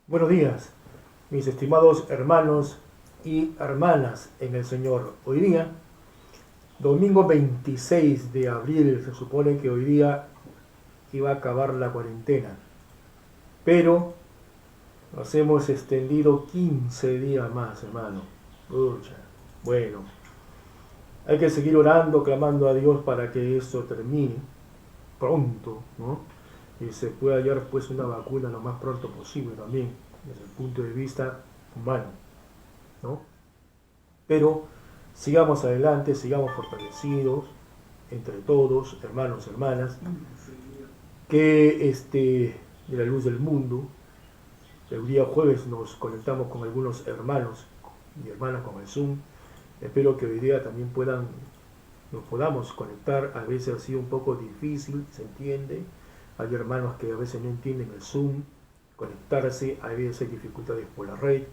Buenos días, mis estimados hermanos y hermanas en el Señor. Hoy día, domingo 26 de abril, se supone que hoy día iba a acabar la cuarentena, pero nos hemos extendido 15 días más, hermano. Pucha. Bueno, hay que seguir orando, clamando a Dios para que esto termine pronto, ¿no? Y se pueda hallar pues una vacuna lo más pronto posible también, desde el punto de vista humano, ¿no? Pero sigamos adelante, sigamos fortalecidos entre todos, hermanos, hermanas, que de la luz del mundo, el día jueves nos conectamos con algunos hermanos y hermanas con el Zoom. Espero que hoy día también nos podamos conectar. A veces ha sido un poco difícil, se entiende. Hay hermanos que a veces no entienden el Zoom, conectarse, a veces hay dificultades por la red.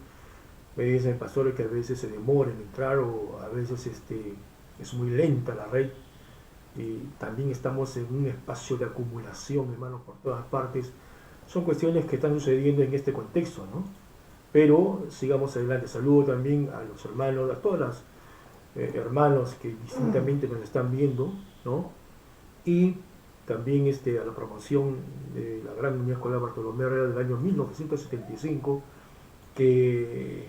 Me dicen pastores que a veces se demora en entrar o a veces es muy lenta la red, y también estamos en un espacio de acumulación, hermanos, por todas partes. Son cuestiones que están sucediendo en este contexto, ¿no? Pero sigamos adelante. Saludo también a los hermanos, a todas las hermanos que distintamente nos están viendo, ¿no? Y también a la promoción de la Gran Unidad Escolar Bartolomé Herrera del año 1975, que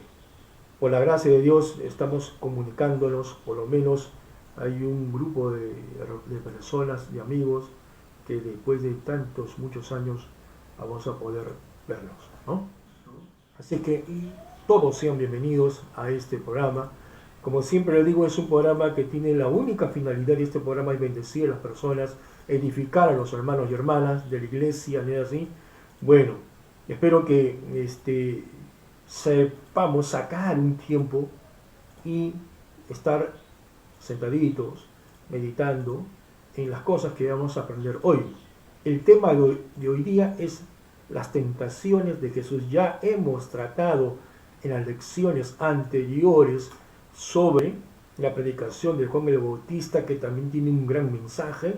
por la gracia de Dios estamos comunicándonos. Por lo menos hay un grupo de personas, de amigos, que después de tantos, muchos años vamos a poder vernos, ¿no? Así que todos sean bienvenidos a este programa. Como siempre les digo, es un programa que tiene la única finalidad de este programa es bendecir a las personas, edificar a los hermanos y hermanas de la iglesia, ¿no es así? Bueno, espero que sepamos sacar un tiempo y estar sentaditos, meditando en las cosas que vamos a aprender hoy. El tema de hoy día es las tentaciones de Jesús. Ya hemos tratado en las lecciones anteriores sobre la predicación de Juan el Bautista, que también tiene un gran mensaje,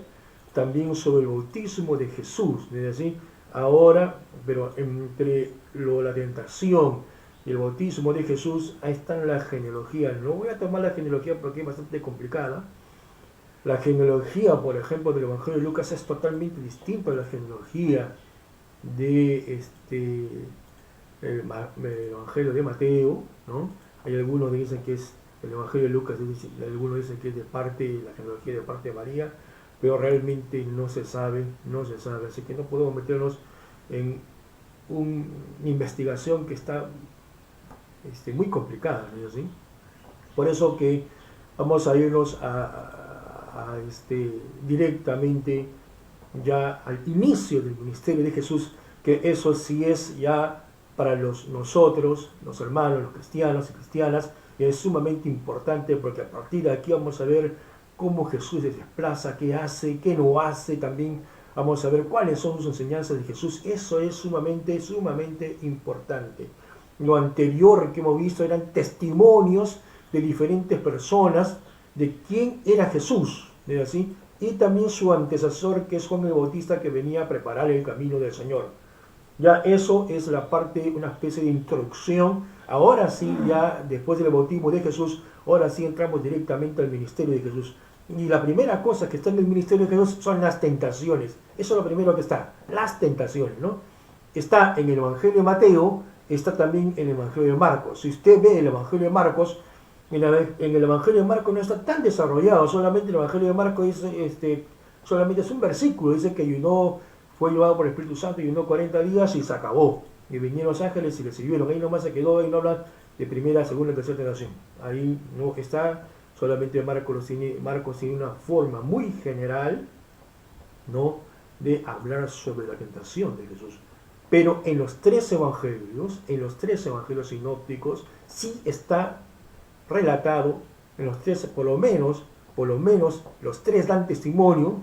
también sobre el bautismo de Jesús, es decir, ahora, pero entre la tentación y el bautismo de Jesús, ahí está la genealogía. No voy a tomar la genealogía porque es bastante complicada. La genealogía, por ejemplo, del Evangelio de Lucas es totalmente distinta a la genealogía de el Evangelio de Mateo, ¿no? Hay algunos que dicen que es el Evangelio de Lucas, algunos dicen que es de parte, la genealogía de parte de María, pero realmente no se sabe, así que no podemos meternos en una investigación que está muy complicada, ¿no es así? Por eso que vamos a irnos directamente ya al inicio del ministerio de Jesús, que eso sí es ya para nosotros, los hermanos, los cristianos y cristianas, es sumamente importante, porque a partir de aquí vamos a ver cómo Jesús se desplaza, qué hace, qué no hace, también vamos a ver cuáles son sus enseñanzas de Jesús. Eso es sumamente, sumamente importante. Lo anterior que hemos visto eran testimonios de diferentes personas de quién era Jesús, ¿no es así? Y también su antecesor, que es Juan el Bautista, que venía a preparar el camino del Señor. Ya eso es la parte, una especie de introducción. Ahora sí, ya después del bautismo de Jesús, ahora sí entramos directamente al ministerio de Jesús. Y la primera cosa que está en el ministerio de Jesús son las tentaciones. Eso es lo primero que está, las tentaciones, ¿no? Está en el Evangelio de Mateo, está también en el Evangelio de Marcos. Si usted ve el Evangelio de Marcos, en el Evangelio de Marcos no está tan desarrollado. Solamente el Evangelio de Marcos dice, solamente es un versículo, dice que fue llevado por el Espíritu Santo y ayunó 40 días y se acabó. Y vinieron los ángeles y le sirvieron. Ahí nomás se quedó, ahí no habla de primera, segunda y tercera tentación. Ahí no está, solamente Marcos tiene una forma muy general, ¿no?, de hablar sobre la tentación de Jesús. Pero en los tres evangelios sinópticos, sí está relatado, en los tres, por lo menos los tres dan testimonio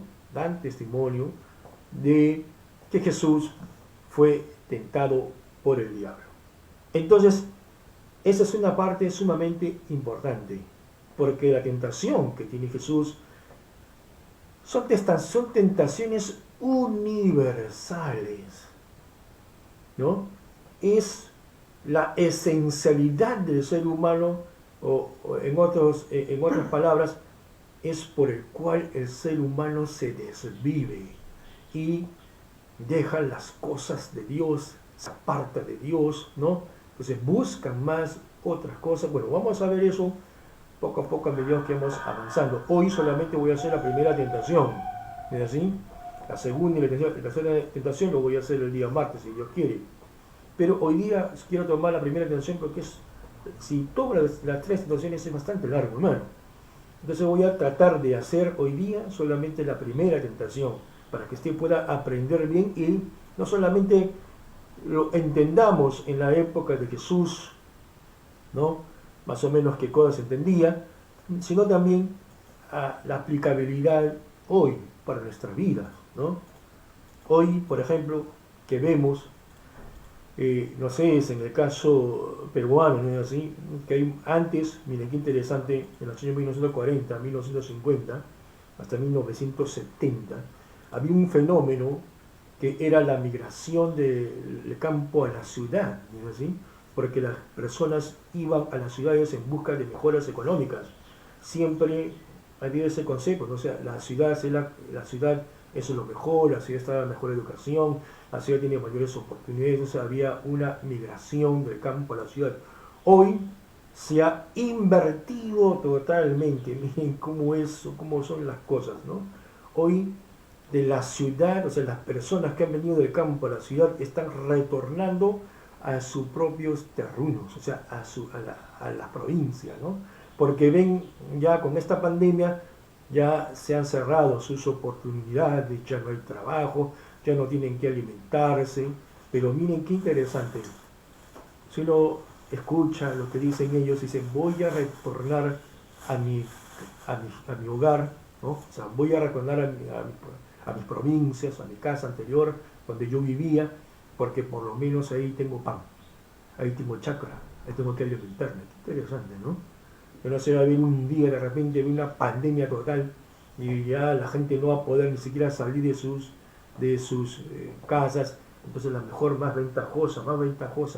de que Jesús fue tentado por el diablo. Entonces, esa es una parte sumamente importante, porque la tentación que tiene Jesús son tentaciones universales, ¿no? Es la esencialidad del ser humano, o en otras palabras, es por el cual el ser humano se desvive y deja las cosas de Dios, se aparta de Dios, ¿no? Entonces buscan más otras cosas. Bueno, vamos a ver eso poco a poco a medida que vamos avanzando. Hoy solamente voy a hacer la primera tentación, ¿es así? La segunda y la tercera tentación lo voy a hacer el día martes, si Dios quiere. Pero hoy día quiero tomar la primera tentación porque si tomo las tres tentaciones es bastante largo, hermano. Entonces voy a tratar de hacer hoy día solamente la primera tentación, para que usted pueda aprender bien y no solamente lo entendamos en la época de Jesús, ¿no? Más o menos qué cosas entendía, sino también a la aplicabilidad hoy para nuestra vida, ¿no? Hoy, por ejemplo, que vemos, no sé, es en el caso peruano, ¿no es así? Que hay antes, miren qué interesante, en los años 1940, 1950, hasta 1970, había un fenómeno que era la migración del campo a la ciudad, ¿no es así? Porque las personas iban a las ciudades en busca de mejoras económicas. Siempre había ese concepto, ¿no? O sea, la ciudad es lo mejor, la ciudad está la mejor educación, la ciudad tiene mayores oportunidades, o sea, había una migración del campo a la ciudad. Hoy se ha invertido totalmente, miren cómo son las cosas, ¿no? Hoy de la ciudad, o sea, las personas que han venido del campo a la ciudad están retornando a sus propios terruños, o sea, a la provincia, ¿no? Porque ven ya con esta pandemia, ya se han cerrado sus oportunidades, ya no hay trabajo, ya no tienen que alimentarse, pero miren qué interesante. Si uno escucha lo que dicen ellos, dicen, voy a retornar a mi hogar, ¿no? O sea, voy a retornar a mis provincias, a mi casa anterior, donde yo vivía, porque por lo menos ahí tengo pan, ahí tengo chakra, ahí tengo que alimentarme. Qué interesante, ¿no? Que no se va a ver un día de repente una pandemia total y ya la gente no va a poder ni siquiera salir de sus casas. Entonces la mejor, más ventajosa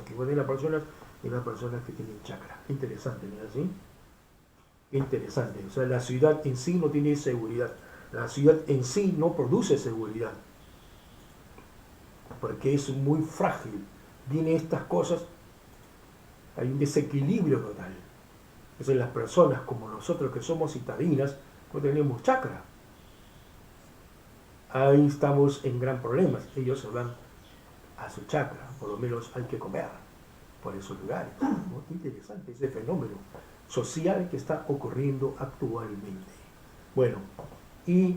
que pueden las personas es las personas que tienen chakra. Qué interesante, ¿no es así? Qué interesante. O sea, la ciudad en sí no tiene seguridad. La ciudad en sí no produce seguridad. Porque es muy frágil. Viene estas cosas, hay un desequilibrio total. Entonces las personas como nosotros que somos citadinas no tenemos chakra. Ahí estamos en gran problema. Ellos se van a su chakra, por lo menos hay que comer por esos lugares, ¿no? Qué interesante ese fenómeno social que está ocurriendo actualmente. Bueno, y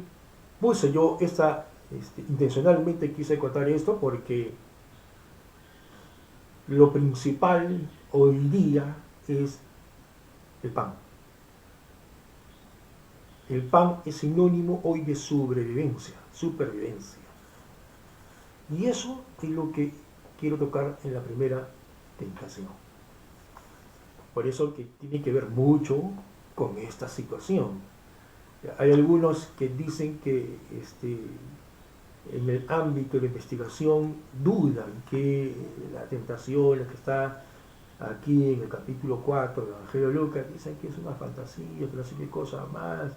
puse yo intencionalmente quise contar esto porque lo principal hoy día es el pan. El pan es sinónimo hoy de supervivencia. Y eso es lo que quiero tocar en la primera tentación. Por eso que tiene que ver mucho con esta situación. Hay algunos que dicen que en el ámbito de la investigación dudan que la tentación, la que está aquí en el capítulo 4 del Evangelio de Lucas, dicen que es una fantasía, que no sé qué cosa más,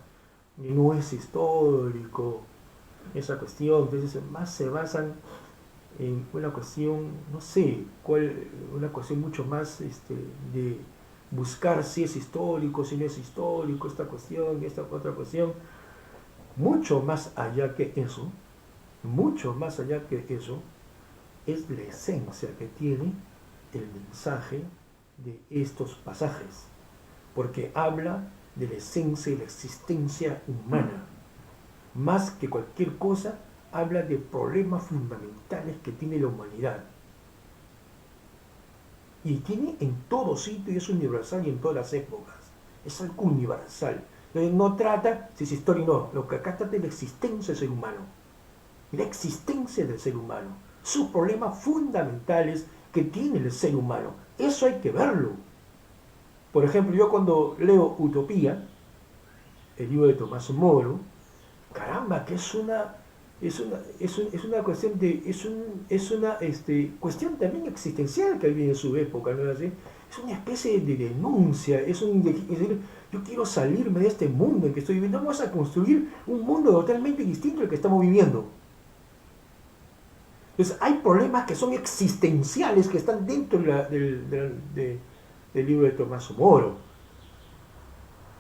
y no es histórico, esa cuestión. Entonces más se basan en una cuestión, no sé, una cuestión mucho más de buscar si es histórico, si no es histórico, esta cuestión, esta otra cuestión. Mucho más allá que eso, es la esencia que tiene el mensaje de estos pasajes, porque habla de la esencia y la existencia humana. Más que cualquier cosa, habla de problemas fundamentales que tiene la humanidad. Y tiene en todo sitio y es universal y en todas las épocas. Es algo universal. Entonces no trata si es historia o no. Lo que acá trata es la existencia del ser humano. La existencia del ser humano. Sus problemas fundamentales que tiene el ser humano. Eso hay que verlo. Por ejemplo, yo cuando leo Utopía, el libro de Tomás Moro, caramba, que es una es una cuestión de, es una cuestión también existencial que vive en su época, ¿no es así? Es una especie de denuncia, es decir, yo quiero salirme de este mundo en que estoy viviendo, vamos a construir un mundo totalmente distinto al que estamos viviendo. Entonces hay problemas que son existenciales que están dentro del libro de Tomás Moro.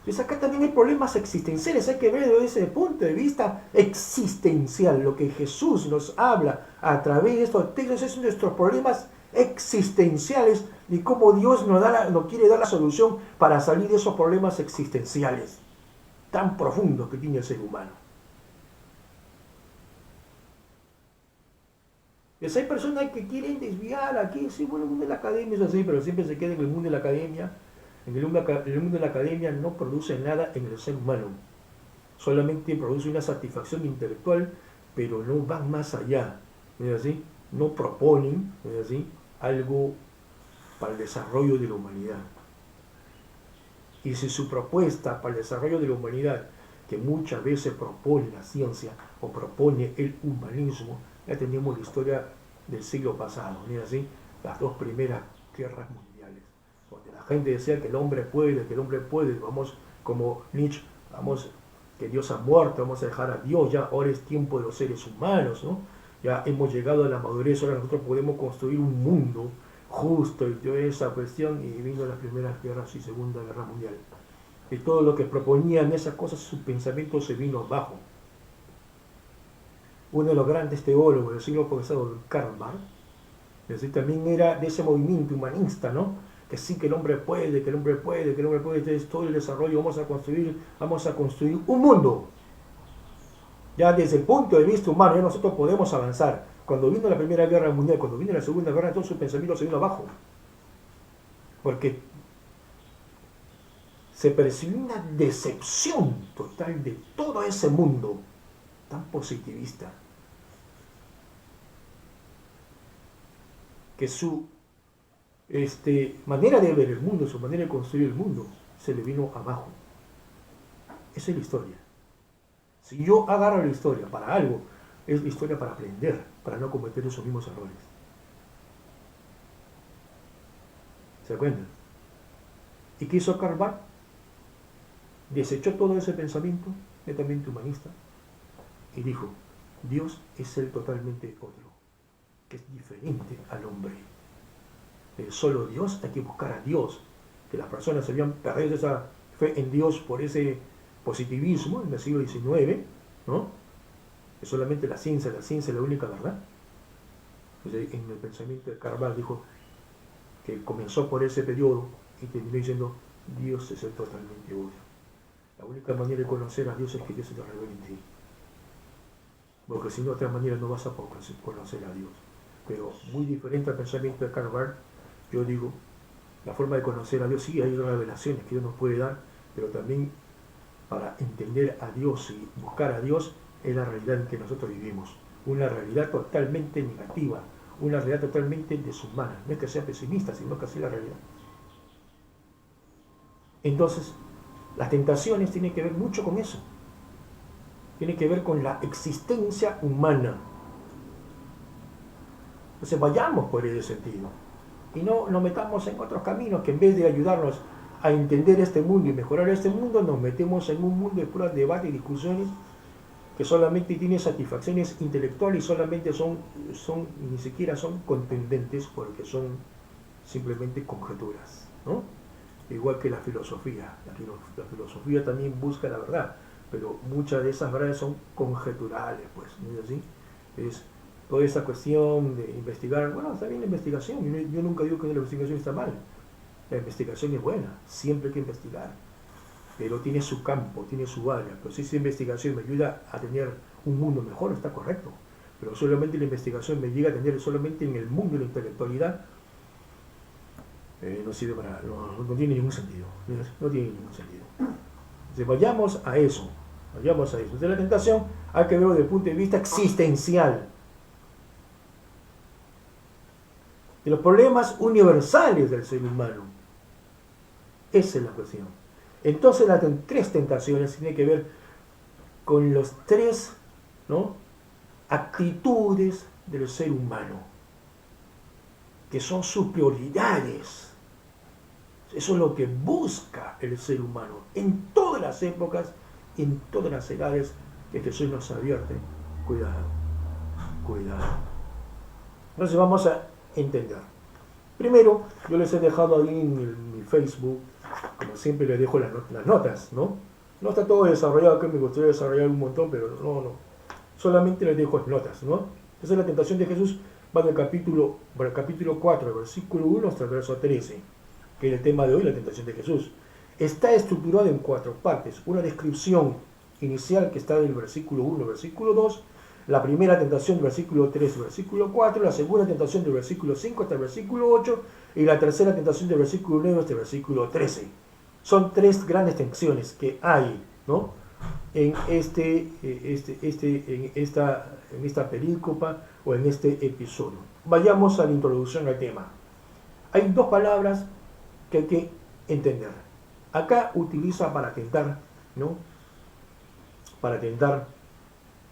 Entonces acá también hay problemas existenciales, hay que ver desde ese punto de vista existencial. Lo que Jesús nos habla a través de estos textos es nuestros problemas existenciales y cómo Dios nos quiere dar la solución para salir de esos problemas existenciales tan profundos que tiene el ser humano. Pues hay personas que quieren desviar aquí, sí, bueno, el mundo de la academia es así, pero siempre se queda en el mundo de la academia. En el mundo de la academia no produce nada en el ser humano, solamente produce una satisfacción intelectual, pero no van más allá, ¿es así? No proponen, ¿es así?, algo para el desarrollo de la humanidad. Y si su propuesta para el desarrollo de la humanidad, que muchas veces propone la ciencia o propone el humanismo, ya tenemos la historia del siglo pasado, ¿no es así? Las dos primeras guerras mundiales, donde la gente decía que el hombre puede, vamos, como Nietzsche, vamos, que Dios ha muerto, vamos a dejar a Dios, ya ahora es tiempo de los seres humanos, ¿no? Ya hemos llegado a la madurez, ahora nosotros podemos construir un mundo justo y toda esa cuestión, y vino las primeras guerras y Segunda Guerra Mundial. Y todo lo que proponían esas cosas, su pensamiento se vino abajo. Uno de los grandes teólogos del siglo pasado, Karl Marx, también era de ese movimiento humanista, ¿no? Que sí, que el hombre puede, entonces todo el desarrollo, vamos a construir un mundo. Ya desde el punto de vista humano, ya nosotros podemos avanzar. Cuando vino la Primera Guerra Mundial, cuando vino la Segunda Guerra, todo su pensamiento se vino abajo. Porque se percibió una decepción total de todo ese mundo tan positivista, que su manera de ver el mundo, su manera de construir el mundo, se le vino abajo. Esa es la historia. Si yo agarro la historia para algo, es la historia para aprender, para no cometer esos mismos errores. ¿Se acuerdan? ¿Y qué hizo Karl Marx? Desechó todo ese pensamiento netamente humanista y dijo, Dios es el totalmente otro, que es diferente al hombre. El solo Dios, hay que buscar a Dios, que las personas se habían perdido esa fe en Dios por ese positivismo en el siglo XIX, ¿no? Que solamente la ciencia es la única verdad. Entonces, en el pensamiento de Karl Marx dijo que comenzó por ese periodo y terminó diciendo, Dios es el totalmente otro. La única manera de conocer a Dios es que Dios se te revele en ti. Porque si no, de otra manera no vas a poder conocer a Dios. Pero muy diferente al pensamiento de Karl Marx, yo digo, la forma de conocer a Dios, sí, hay revelaciones que Dios nos puede dar, pero también para entender a Dios y buscar a Dios es la realidad en que nosotros vivimos. Una realidad totalmente negativa, una realidad totalmente deshumana. No es que sea pesimista, sino que así es la realidad. Entonces, las tentaciones tienen que ver mucho con eso. Tiene que ver con la existencia humana. Entonces vayamos por ese sentido. Y no nos metamos en otros caminos que en vez de ayudarnos a entender este mundo y mejorar este mundo, nos metemos en un mundo de puras debates y discusiones que solamente tienen satisfacciones intelectuales y solamente ni siquiera son contundentes porque son simplemente conjeturas, ¿no? Igual que la filosofía. La filosofía también busca la verdad, pero muchas de esas verdades son conjeturales, pues, ¿no es así? Es toda esa cuestión de investigar, bueno, está bien la investigación, yo nunca digo que la investigación está mal, la investigación es buena, siempre hay que investigar, pero tiene su campo, tiene su área, pero si esa investigación me ayuda a tener un mundo mejor, está correcto, pero solamente la investigación me llega a tener solamente en el mundo de la intelectualidad, no sirve para, no tiene ningún sentido, no tiene ningún sentido. Entonces vayamos a eso. Desde la tentación hay que verlo desde el punto de vista existencial. De los problemas universales del ser humano. Esa es la cuestión. Entonces las tres tentaciones tienen que ver con los tres, ¿no?, actitudes del ser humano, que son sus prioridades. Eso es lo que busca el ser humano en todas las épocas, en todas las edades que Jesús nos advierte. Cuidado, cuidado. Entonces vamos a entender. Primero, yo les he dejado ahí en mi Facebook, como siempre les dejo las notas, ¿no? No está todo desarrollado, que me gustaría desarrollar un montón, pero no. Solamente les dejo notas, ¿no? Entonces la tentación de Jesús va del capítulo 4, versículo 1 hasta el verso 13, que es el tema de hoy, la tentación de Jesús. Está estructurado en 4 partes. Una descripción inicial que está del versículo 1 al versículo 2, la primera tentación del versículo 3 al versículo 4, la segunda tentación del versículo 5 hasta el versículo 8 y la tercera tentación del versículo 9 hasta el versículo 13. Son 3 grandes tensiones que hay, ¿no?, en esta perícopa o en este episodio. Vayamos a la introducción al tema. Hay 2 palabras que hay que entender. Acá utiliza para tentar, ¿no? Para tentar,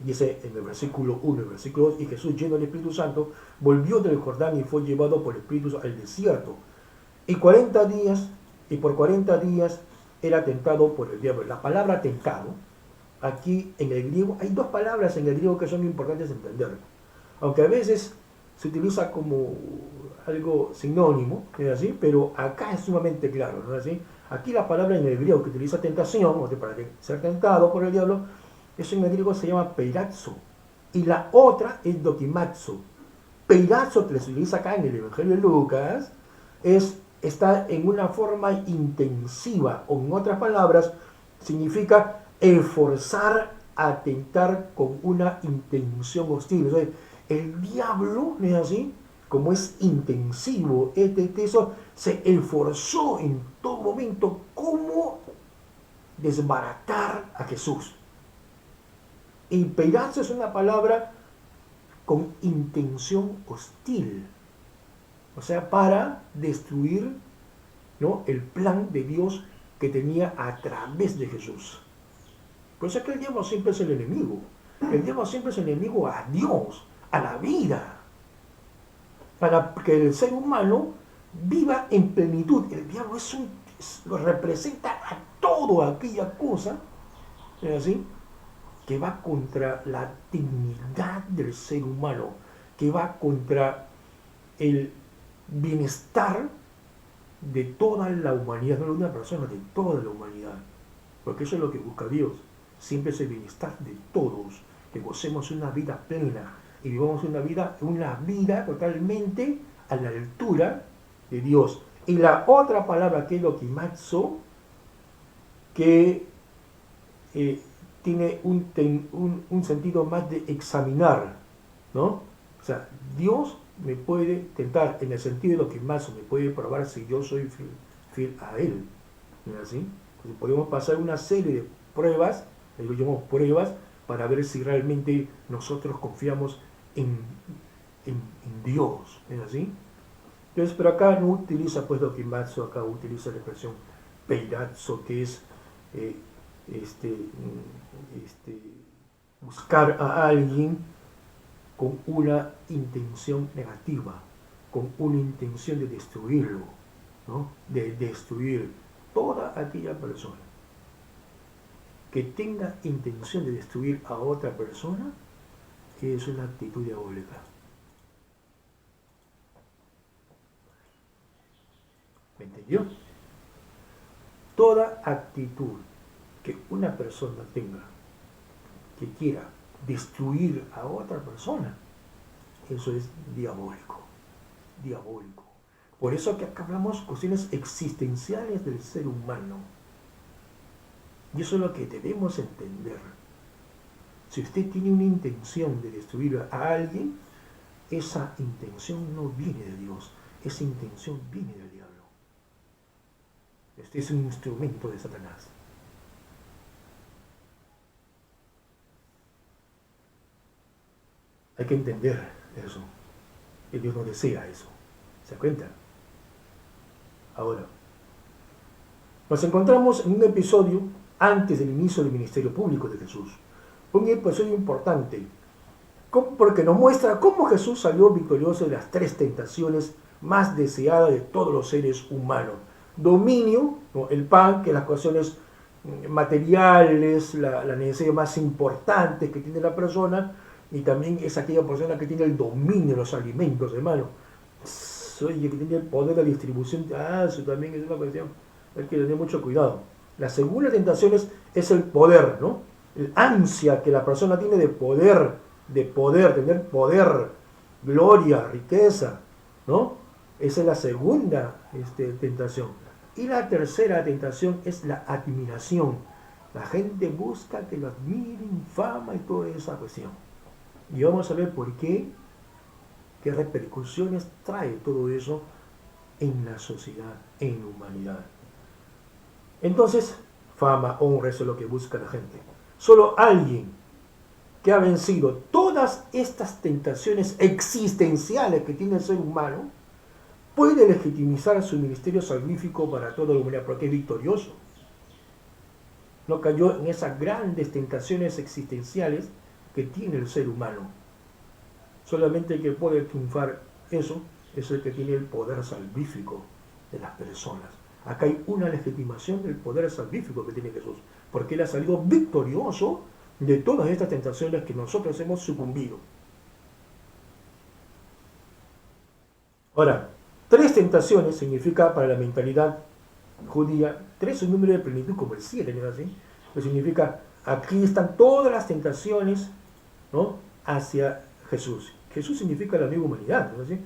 dice en el versículo 1 y el versículo 2, y Jesús, lleno del Espíritu Santo, volvió del Jordán y fue llevado por el Espíritu al desierto. Y por 40 días era tentado por el diablo. La palabra tentado, aquí en el griego, hay 2 palabras en el griego que son importantes de entender. Aunque a veces se utiliza como algo sinónimo, ¿no es así? Pero acá es sumamente claro, ¿no es así? Aquí la palabra en el griego que utiliza tentación, o para ser tentado por el diablo, eso en el griego se llama peirazo. Y la otra es dokimazo. Peirazo, que se utiliza acá en el Evangelio de Lucas, está en una forma intensiva, o en otras palabras, significa esforzar a tentar con una intención hostil. O sea, el diablo, ¿no es así?, como es intensivo, eso se esforzó en todo momento cómo desbaratar a Jesús. Y peirazo es una palabra con intención hostil, o sea, para destruir, ¿no?, el plan de Dios que tenía a través de Jesús. Por eso es que el diablo siempre es el enemigo. El diablo siempre es el enemigo a Dios, a la vida, para que el ser humano viva en plenitud. El diablo representa a toda aquella cosa, ¿es así?, que va contra la dignidad del ser humano, que va contra el bienestar de toda la humanidad, no de una persona, de toda la humanidad. Porque eso es lo que busca Dios. Siempre es el bienestar de todos, que gocemos una vida plena y vivamos una vida totalmente a la altura de Dios. Y la otra palabra, que es dokimazo, que tiene un sentido más de examinar, ¿no? O sea, Dios me puede tentar en el sentido de dokimazo, me puede probar si yo soy fiel a Él, ¿no es así? Entonces podemos pasar una serie de pruebas, lo llamamos pruebas, para ver si realmente nosotros confiamos en Dios, ¿es así? Entonces, pero acá no utiliza pues dokimazo, acá utiliza la expresión peirazo, que es buscar a alguien con una intención negativa, con una intención de destruirlo, ¿no?, de destruir toda aquella persona que tenga intención de destruir a otra persona. Es una actitud diabólica. ¿Me entendió? Toda actitud que una persona tenga que quiera destruir a otra persona, eso es diabólico. Diabólico. Por eso que acá hablamos cuestiones existenciales del ser humano. Y eso es lo que debemos entender. Si usted tiene una intención de destruir a alguien, esa intención no viene de Dios, esa intención viene del diablo. Este es un instrumento de Satanás. Hay que entender eso. Y Dios no desea eso. ¿Se da cuenta? Ahora, nos encontramos en un episodio antes del inicio del ministerio público de Jesús. Un episodio importante, porque nos muestra cómo Jesús salió victorioso de las tres tentaciones más deseadas de todos los seres humanos. Dominio, ¿no? El pan, que las cuestiones materiales, la necesidad más importante que tiene la persona, y también es aquella persona que tiene el dominio de los alimentos, hermano. Oye, que tiene el poder de la distribución, eso también es una cuestión, hay que tener mucho cuidado. La segunda tentación es el poder, ¿no? El ansia que la persona tiene de poder, tener poder, gloria, riqueza, ¿no? Esa es la segunda tentación. Y la tercera tentación es la admiración. La gente busca que lo admiren, fama y toda esa cuestión. Y vamos a ver por qué, qué repercusiones trae todo eso en la sociedad, en la humanidad. Entonces, fama, honra, eso es lo que busca la gente. Solo alguien que ha vencido todas estas tentaciones existenciales que tiene el ser humano puede legitimizar su ministerio salvífico para toda la humanidad, porque es victorioso. No cayó en esas grandes tentaciones existenciales que tiene el ser humano. Solamente el que puede triunfar eso es el que tiene el poder salvífico de las personas. Acá hay una legitimación del poder salvífico que tiene Jesús, porque Él ha salido victorioso de todas estas tentaciones que nosotros hemos sucumbido. Ahora, tres tentaciones significa para la mentalidad judía, tres es un número de plenitud como el 7, ¿no es así? Que significa, aquí están todas las tentaciones, ¿no?, hacia Jesús. Jesús significa la nueva humanidad, ¿no es así?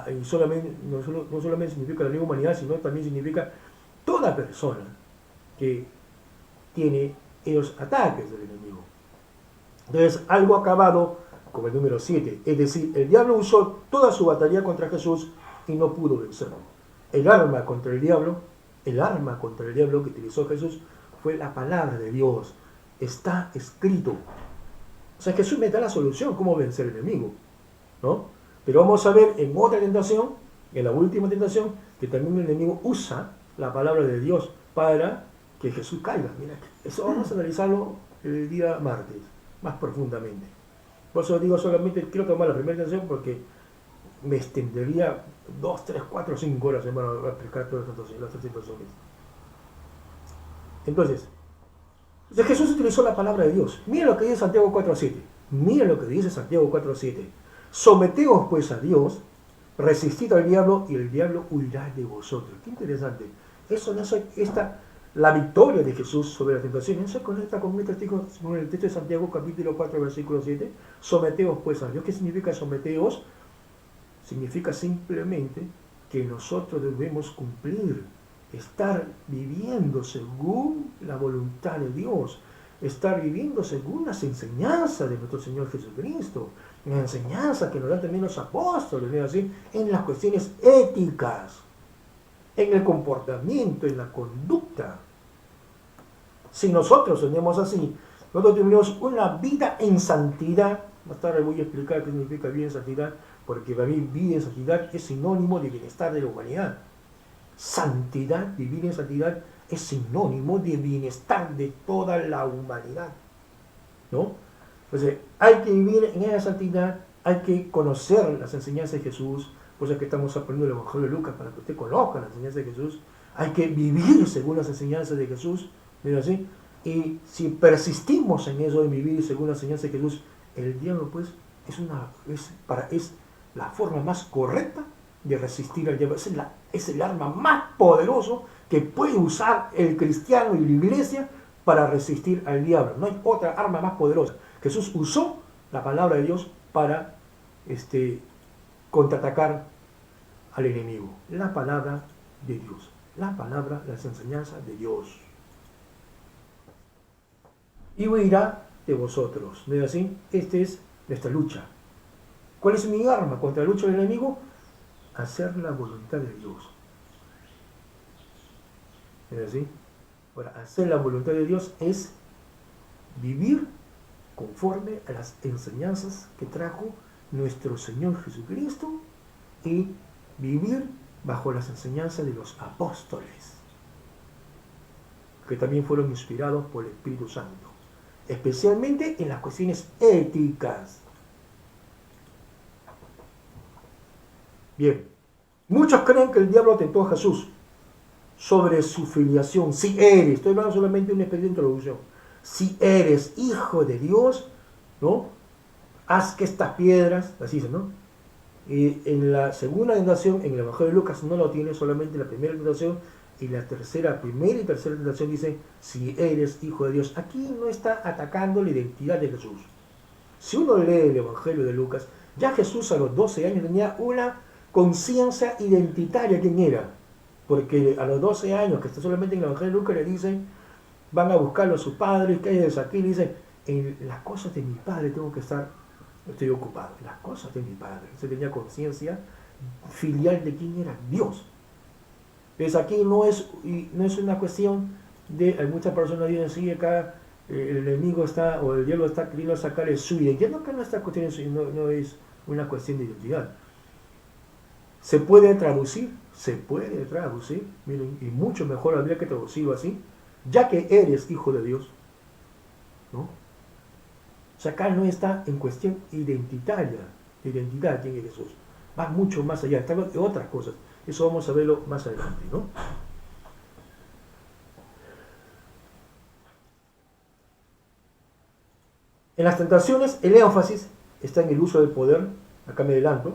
Y no solamente significa la nueva humanidad, sino también significa toda persona que tiene esos ataques del enemigo. Entonces, algo acabado como el número 7, es decir, el diablo usó toda su batalla contra Jesús y no pudo vencerlo. El arma contra el diablo que utilizó Jesús fue la palabra de Dios. Está escrito. O sea, Jesús me da la solución, cómo vencer al enemigo, ¿no? Pero vamos a ver en otra tentación, en la última tentación, que también el enemigo usa la palabra de Dios para que Jesús caiga. Mira, eso vamos a analizarlo el día martes, más profundamente. Por eso digo, solamente quiero tomar la primera tentación porque me extendería 2, 3, 4, 5 horas, hermano, a explicar todas las tres tentaciones. Entonces, Jesús utilizó la palabra de Dios. Mira lo que dice Santiago 4.7. Mira lo que dice Santiago 4.7. Someteos pues a Dios, resistid al diablo y el diablo huirá de vosotros. Qué interesante. Eso no es la victoria de Jesús sobre las tentaciones. Eso se conecta con el texto de Santiago capítulo 4 versículo 7. Someteos pues a Dios. ¿Qué significa someteos? Significa simplemente que nosotros debemos cumplir, estar viviendo según la voluntad de Dios, estar viviendo según las enseñanzas de nuestro Señor Jesucristo, las enseñanzas que nos dan también los apóstoles, ¿no? Así, en las cuestiones éticas, en el comportamiento, en la conducta. Si nosotros tenemos así, nosotros tenemos una vida en santidad. Más tarde voy a explicar qué significa vida en santidad, porque para mí vida en santidad es sinónimo de bienestar de la humanidad. Santidad, vivir en santidad, es sinónimo de bienestar de toda la humanidad, ¿no? Entonces, hay que vivir en esa santidad, hay que conocer las enseñanzas de Jesús, por eso es que estamos aprendiendo el Evangelio de Lucas, para que usted conozca las enseñanzas de Jesús. Hay que vivir según las enseñanzas de Jesús, ¿no? Así. Y si persistimos en eso de vivir según las enseñanzas de Jesús, el diablo pues es la forma más correcta de resistir al diablo. Es el arma más poderoso que puede usar el cristiano y la iglesia para resistir al diablo. No hay otra arma más poderosa. Jesús usó la palabra de Dios para contraatacar al enemigo. La palabra de Dios. La palabra, las enseñanzas de Dios. Y huirá de vosotros. ¿No es así? Esta es nuestra lucha. ¿Cuál es mi arma contra la lucha del enemigo? Hacer la voluntad de Dios. ¿Es así? Ahora, hacer la voluntad de Dios es vivir conforme a las enseñanzas que trajo nuestro Señor Jesucristo y vivir bajo las enseñanzas de los apóstoles, que también fueron inspirados por el Espíritu Santo, especialmente en las cuestiones éticas. Bien, muchos creen que el diablo tentó a Jesús sobre su filiación. Si eres, estoy hablando solamente de una especie de introducción, si eres hijo de Dios, ¿no? Haz que estas piedras, así dice, ¿no? Y en la segunda tentación, en el Evangelio de Lucas no lo tiene, solamente la primera tentación, y la primera y tercera tentación dice, si eres hijo de Dios. Aquí no está atacando la identidad de Jesús. Si uno lee el Evangelio de Lucas, ya Jesús a los 12 años tenía una conciencia identitaria quién era. Porque a los 12 años, que está solamente en el Evangelio de Lucas, le dicen, van a buscarlo a su padre, que es aquí, le dicen, en las cosas de mi padre tengo que estar, estoy ocupado, en las cosas de mi padre. Se tenía conciencia filial de quién era Dios. Entonces aquí no es una cuestión de, hay muchas personas que dicen, sí, acá el enemigo está, o el diablo está queriendo sacar el suyo. Entiendo que no está cuestión, no es una cuestión de identidad. Se puede traducir, miren, y mucho mejor habría que traducirlo así, ya que eres hijo de Dios, ¿no? O sea, acá no está en cuestión identitaria, de identidad quién es Jesús. Va mucho más allá, está de otras cosas. Eso vamos a verlo más adelante, ¿no? En las tentaciones, el énfasis está en el uso del poder. Acá me adelanto.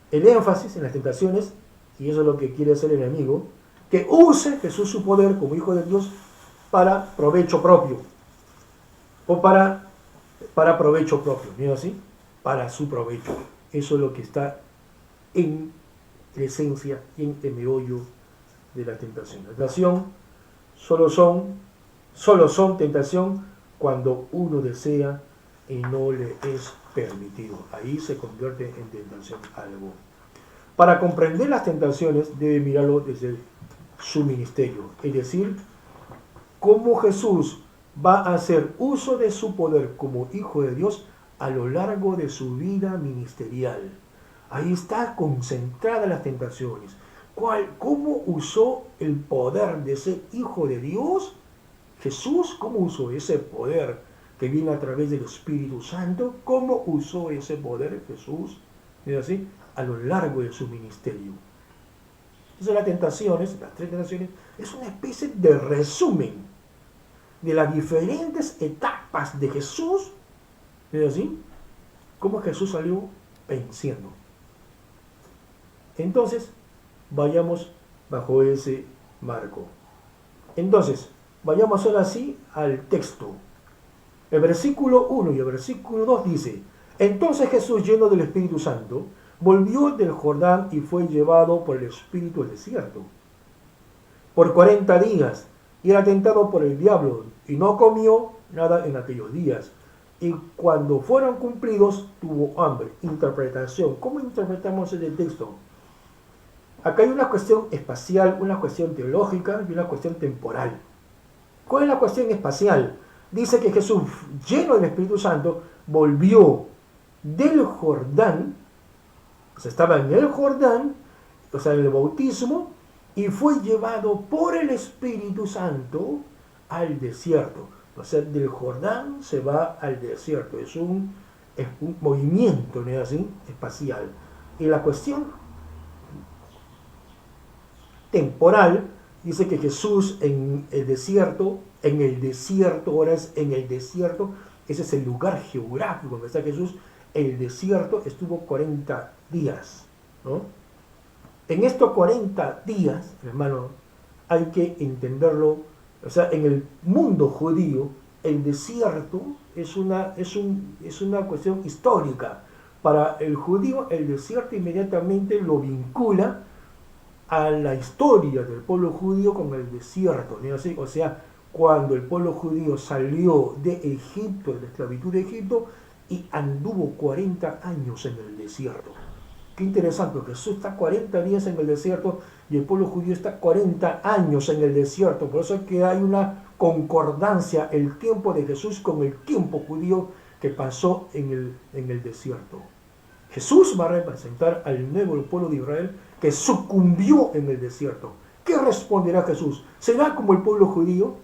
El énfasis en las tentaciones, y eso es lo que quiere hacer el enemigo, que use Jesús su poder como hijo de Dios para provecho propio. O para provecho propio, ¿no es así? Para su provecho. Eso es lo que está en la esencia, en el meollo de la tentación. La tentación solo son tentación cuando uno desea y no le es permitido. Ahí se convierte en tentación algo. Para comprender las tentaciones debe mirarlo desde su ministerio, es decir, cómo Jesús va a hacer uso de su poder como hijo de Dios a lo largo de su vida ministerial. Ahí está concentrada las tentaciones. ¿Cómo usó el poder de ser hijo de Dios? Jesús, ¿cómo usó ese poder que viene a través del Espíritu Santo? ¿Cómo usó ese poder Jesús? ¿Es así? A lo largo de su ministerio. Entonces las tres tentaciones, es una especie de resumen de las diferentes etapas de Jesús. ¿Es así? Cómo Jesús salió venciendo. Entonces, vayamos bajo ese marco. Entonces, vayamos ahora sí al texto. El versículo 1 y el versículo 2 dice, entonces Jesús, lleno del Espíritu Santo, volvió del Jordán y fue llevado por el Espíritu al desierto. Por 40 días, y era tentado por el diablo, y no comió nada en aquellos días. Y cuando fueron cumplidos, tuvo hambre. Interpretación. ¿Cómo interpretamos ese texto? Acá hay una cuestión espacial, una cuestión teológica y una cuestión temporal. ¿Cuál es la cuestión espacial? Dice que Jesús, lleno del Espíritu Santo, volvió del Jordán, o sea, estaba en el Jordán, o sea, en el bautismo, y fue llevado por el Espíritu Santo al desierto. O sea, del Jordán se va al desierto. Es un movimiento, ¿no es así? Espacial. Y la cuestión temporal dice que Jesús en el desierto, ahora es en el desierto, ese es el lugar geográfico donde está Jesús, el desierto estuvo 40 días, ¿no? En estos 40 días, hermano, hay que entenderlo, o sea, en el mundo judío, el desierto es una cuestión histórica. Para el judío, el desierto inmediatamente lo vincula a la historia del pueblo judío con el desierto, ¿no? O sea, cuando el pueblo judío salió de Egipto, de la esclavitud de Egipto, y anduvo 40 años en el desierto. Qué interesante, porque Jesús está 40 días en el desierto y el pueblo judío está 40 años en el desierto. Por eso es que hay una concordancia el tiempo de Jesús con el tiempo judío que pasó en el desierto. Jesús va a representar al nuevo pueblo de Israel que sucumbió en el desierto. ¿Qué responderá Jesús? ¿Será como el pueblo judío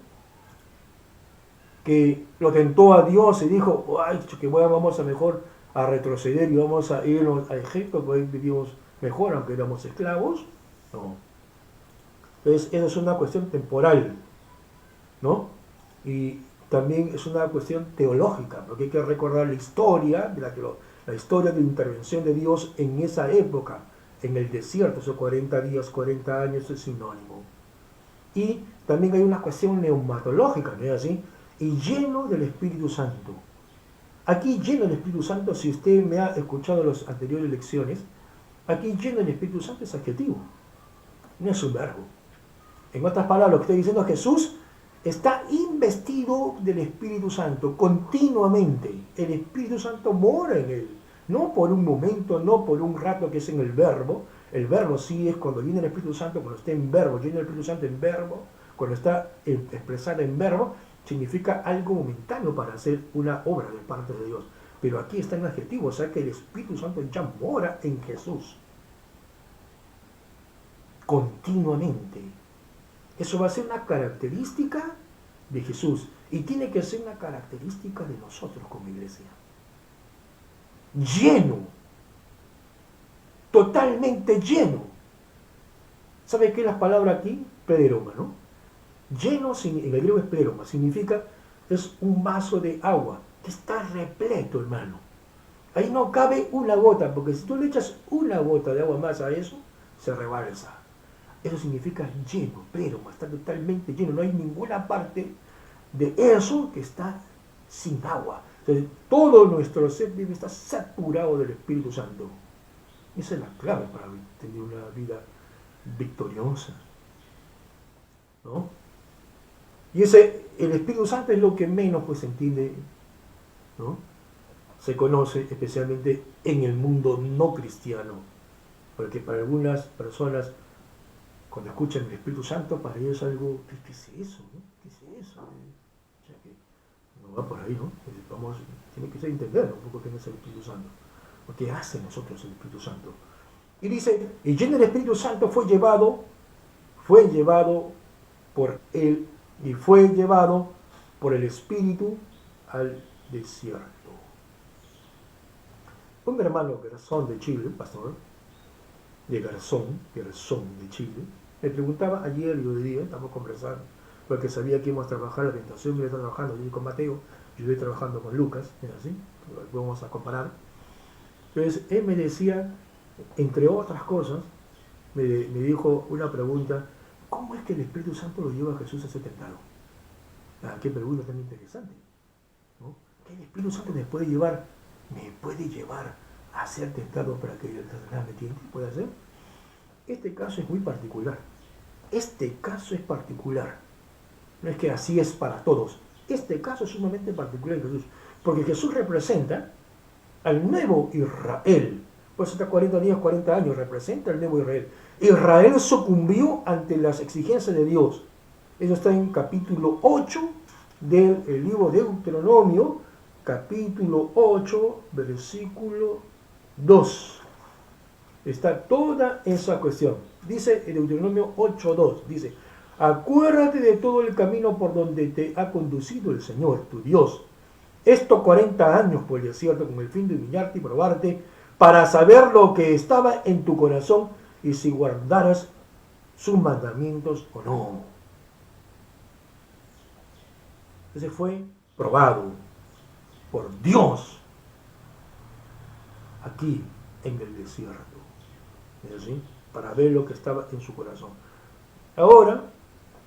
que lo tentó a Dios y dijo, ay, que vamos a mejor a retroceder y vamos a irnos a Egipto, porque hoy vivimos mejor aunque éramos esclavos. No. Entonces, eso es una cuestión temporal, ¿no? Y también es una cuestión teológica, porque hay que recordar la historia la historia de la intervención de Dios en esa época, en el desierto, esos 40 días, 40 años es sinónimo. Y también hay una cuestión neumatológica, ¿no es así? Y lleno del Espíritu Santo. Aquí lleno del Espíritu Santo, si usted me ha escuchado en las anteriores lecciones, aquí lleno del Espíritu Santo es adjetivo, no es un verbo. En otras palabras, lo que estoy diciendo es que Jesús está investido del Espíritu Santo continuamente. El Espíritu Santo mora en él, no por un momento, no por un rato que es en el verbo. El verbo sí es cuando viene el Espíritu Santo, cuando está en verbo, viene el Espíritu Santo en verbo, cuando está expresado en verbo, significa algo momentáneo para hacer una obra de parte de Dios. Pero aquí está en adjetivo, o sea que el Espíritu Santo ya mora en Jesús continuamente. Eso va a ser una característica de Jesús y tiene que ser una característica de nosotros como iglesia. Lleno, totalmente lleno. ¿Sabe qué es la palabra aquí? Pleroma, ¿no? Lleno, en el griego es pleroma, significa es un vaso de agua que está repleto, hermano. Ahí no cabe una gota, porque si tú le echas una gota de agua más a eso, se rebalsa. Eso significa lleno, pero está totalmente lleno. No hay ninguna parte de eso que está sin agua. Entonces, todo nuestro ser debe estar saturado del Espíritu Santo. Esa es la clave para tener una vida victoriosa, ¿no? Y el Espíritu Santo es lo que menos pues se entiende, ¿no? Se conoce especialmente en el mundo no cristiano. Porque para algunas personas, cuando escuchan el Espíritu Santo, para ellos es algo, ¿qué es eso? ¿No? ¿Qué es eso? O sea que no va por ahí, ¿no? Tiene que entender un poco qué es el Espíritu Santo. O qué hace nosotros el Espíritu Santo. Y dice, y lleno del Espíritu Santo fue llevado por él, y fue llevado por el Espíritu al desierto. Un hermano Garzón de Chile, pastor, de Garzón de Chile, me preguntaba ayer y hoy día, estamos conversando, porque sabía que íbamos a trabajar la tentación, yo estoy trabajando yo con Mateo, yo estoy trabajando con Lucas, ¿es así? Vamos a comparar. Entonces, él me decía, entre otras cosas, me dijo una pregunta, ¿cómo es que el Espíritu Santo lo lleva a Jesús a ser tentado? Ah, qué pregunta tan interesante, ¿no? ¿Qué el Espíritu Santo me puede llevar a ser tentado para que el Satanás me tiente? ¿Puede hacer? Este caso es muy particular. Este caso es particular. No es que así es para todos. Este caso es sumamente particular en Jesús. Porque Jesús representa al nuevo Israel. Por eso está 40 días, 40 años, representa al nuevo Israel. Israel sucumbió ante las exigencias de Dios. Eso está en capítulo 8 del libro de Deuteronomio, capítulo 8, versículo 2. Está toda esa cuestión. Dice en Deuteronomio 8:2, dice, acuérdate de todo el camino por donde te ha conducido el Señor, tu Dios, estos 40 años por el desierto, con el fin de humillarte y probarte, para saber lo que estaba en tu corazón y si guardaras sus mandamientos o no. Ese fue probado por Dios aquí en el desierto. ¿Es así? Para ver lo que estaba en su corazón. Ahora,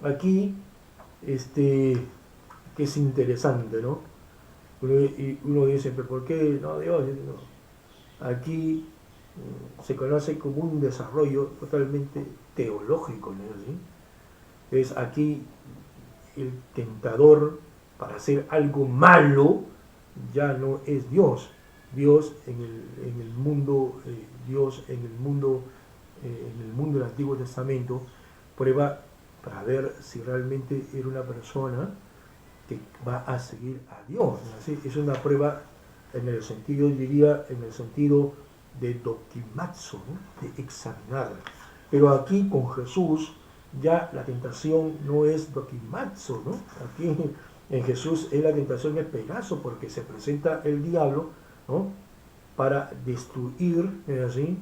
aquí, que es interesante, ¿no? Uno dice, ¿pero por qué? No, Dios, no. Aquí se conoce como un desarrollo totalmente teológico, ¿no es así? Es aquí el tentador para hacer algo malo ya no es Dios. Dios en el mundo del Antiguo Testamento prueba para ver si realmente era una persona que va a seguir a Dios, ¿sí? Es una prueba en el sentido, diría, en el sentido de dokimazo, ¿no? De examinar. Pero aquí con Jesús ya la tentación no es dokimazo, ¿no? Aquí en Jesús la tentación es Pegaso, porque se presenta el diablo, ¿no? Para destruir, ¿sí?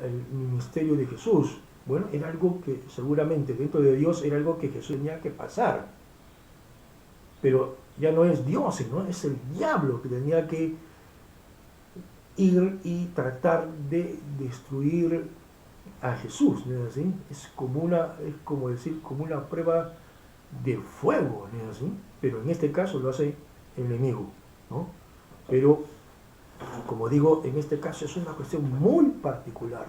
el ministerio de Jesús. Bueno, era algo que seguramente dentro de Dios era algo que Jesús tenía que pasar. Pero ya no es Dios, sino es el diablo que tenía que ir y tratar de destruir a Jesús, ¿no es así? Es como decir, como una prueba de fuego, ¿no es así? Pero en este caso lo hace el enemigo, ¿no? Pero, como digo, en este caso es una cuestión muy particular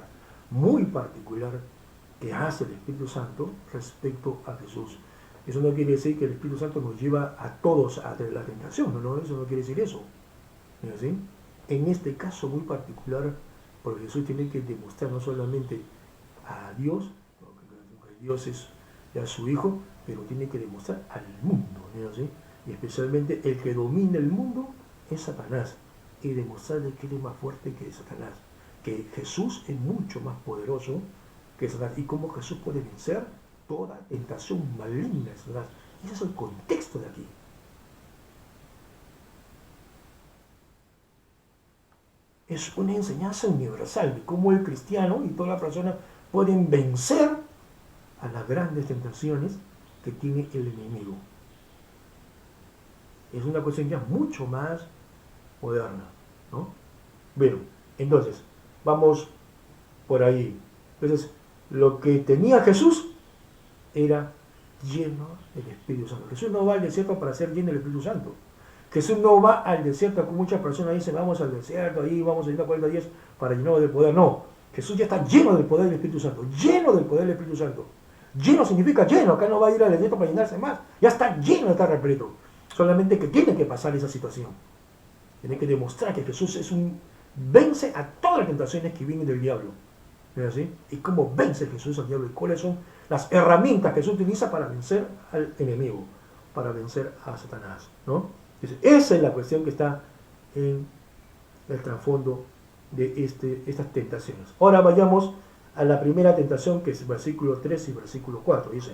que hace el Espíritu Santo respecto a Jesús. Eso no quiere decir que el Espíritu Santo nos lleva a todos a la tentación, no, eso no quiere decir eso, ¿no es así? En este caso muy particular, porque Jesús tiene que demostrar no solamente a Dios, porque Dios es ya su Hijo, pero tiene que demostrar al mundo, ¿no es así? Y especialmente el que domina el mundo es Satanás, y demostrarle que él es más fuerte que Satanás, que Jesús es mucho más poderoso que Satanás, y cómo Jesús puede vencer toda tentación maligna de Satanás. Ese es el contexto de aquí. Es una enseñanza universal de cómo el cristiano y toda la persona pueden vencer a las grandes tentaciones que tiene el enemigo. Es una cuestión ya mucho más moderna, ¿no? Bueno, entonces, vamos por ahí. Entonces, lo que tenía Jesús era lleno del Espíritu Santo. Jesús no va al desierto para ser lleno del Espíritu Santo. Jesús no va al desierto, como muchas personas dicen, vamos al desierto, ahí vamos a ir a 40 días para llenarnos del poder. No, Jesús ya está lleno del poder del Espíritu Santo, lleno del poder del Espíritu Santo. Lleno significa lleno, acá no va a ir al desierto para llenarse más, ya está lleno, está repleto. Solamente que tiene que pasar esa situación. Tiene que demostrar que Jesús vence a todas las tentaciones que vienen del diablo. ¿No es así? ¿Y cómo vence Jesús al diablo? ¿Y cuáles son las herramientas que Jesús utiliza para vencer al enemigo? Para vencer a Satanás, ¿no? Esa es la cuestión que está en el trasfondo de estas tentaciones. Ahora vayamos a la primera tentación, que es versículo 3 y versículo 4. Dice,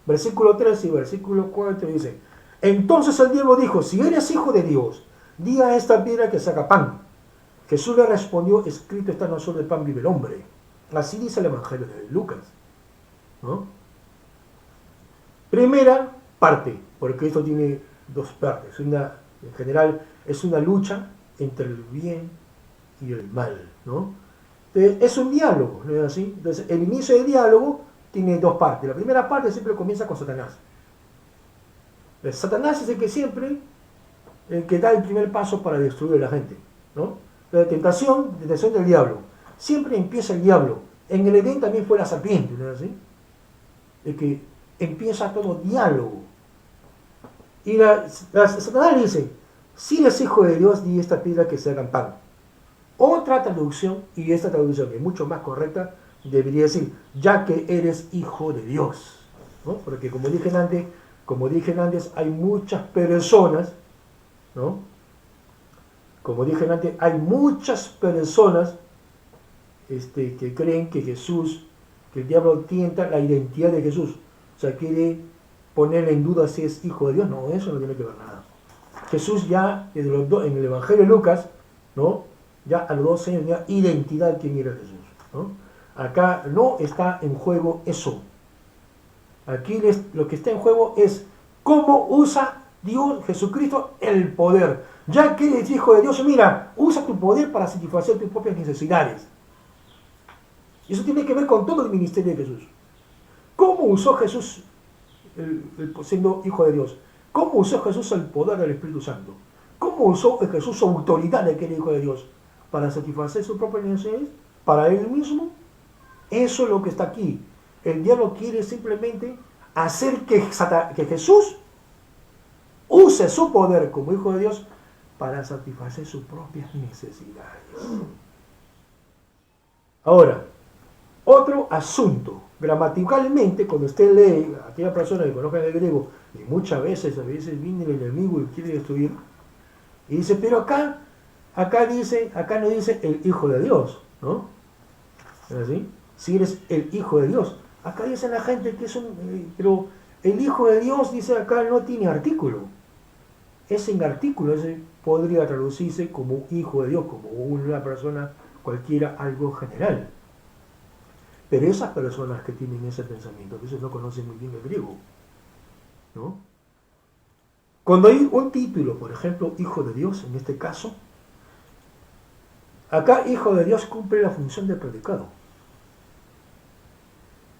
versículo 3 y versículo 4 dice, entonces el diablo dijo, si eres hijo de Dios, di a esta piedra que saca pan. Jesús le respondió, escrito está, no solo de pan vive el hombre. Así dice el Evangelio de Lucas, ¿no? Primera parte, porque esto tiene dos partes. En general es una lucha entre el bien y el mal, ¿no? Entonces, es un diálogo, ¿no es así? Entonces, el inicio del diálogo tiene dos partes. La primera parte siempre comienza con Satanás. Satanás es el que siempre, el que da el primer paso para destruir a la gente, ¿no? La tentación del diablo. Siempre empieza el diablo. En el Edén también fue la serpiente, ¿no es así? El que empieza todo diálogo. Y Satanás dice, si eres hijo de Dios, di esta piedra que se haga pan. Otra traducción, y esta traducción es mucho más correcta, debería decir, ya que eres hijo de Dios, ¿no? Porque como dije antes, hay muchas personas, ¿no? Como dije antes, hay muchas personas que creen que que el diablo tienta la identidad de Jesús. O sea, quiere ponerle en duda si es hijo de Dios. No, eso no tiene que ver nada. Jesús ya, en el Evangelio de Lucas, ¿no? Ya a los 12 años tenía identidad de quién era Jesús, ¿no? Acá no está en juego eso. Aquí lo que está en juego es cómo usa Dios, Jesucristo, el poder. Ya que eres hijo de Dios, mira, usa tu poder para satisfacer tus propias necesidades. Y eso tiene que ver con todo el ministerio de Jesús. ¿Cómo usó Jesús, siendo hijo de Dios? ¿Cómo usó Jesús el poder del Espíritu Santo? ¿Cómo usó Jesús su autoridad de que era hijo de Dios? ¿Para satisfacer sus propias necesidades? ¿Para él mismo? Eso es lo que está aquí. El diablo quiere simplemente hacer que Jesús use su poder como hijo de Dios para satisfacer sus propias necesidades. Ahora, otro asunto. Gramaticalmente, cuando usted lee, aquella persona que conozca el griego, y muchas veces, viene el enemigo y quiere destruir, y dice, pero acá no dice el hijo de Dios, ¿no? ¿Es así? Si eres el hijo de Dios. Acá dice la gente que es pero el hijo de Dios, dice acá, no tiene artículo. Es sin artículo, ese podría traducirse como hijo de Dios, como una persona cualquiera algo general. Pero esas personas que tienen ese pensamiento a veces no conocen muy bien el griego, ¿no? Cuando hay un título, por ejemplo, Hijo de Dios, en este caso, acá Hijo de Dios cumple la función de predicado.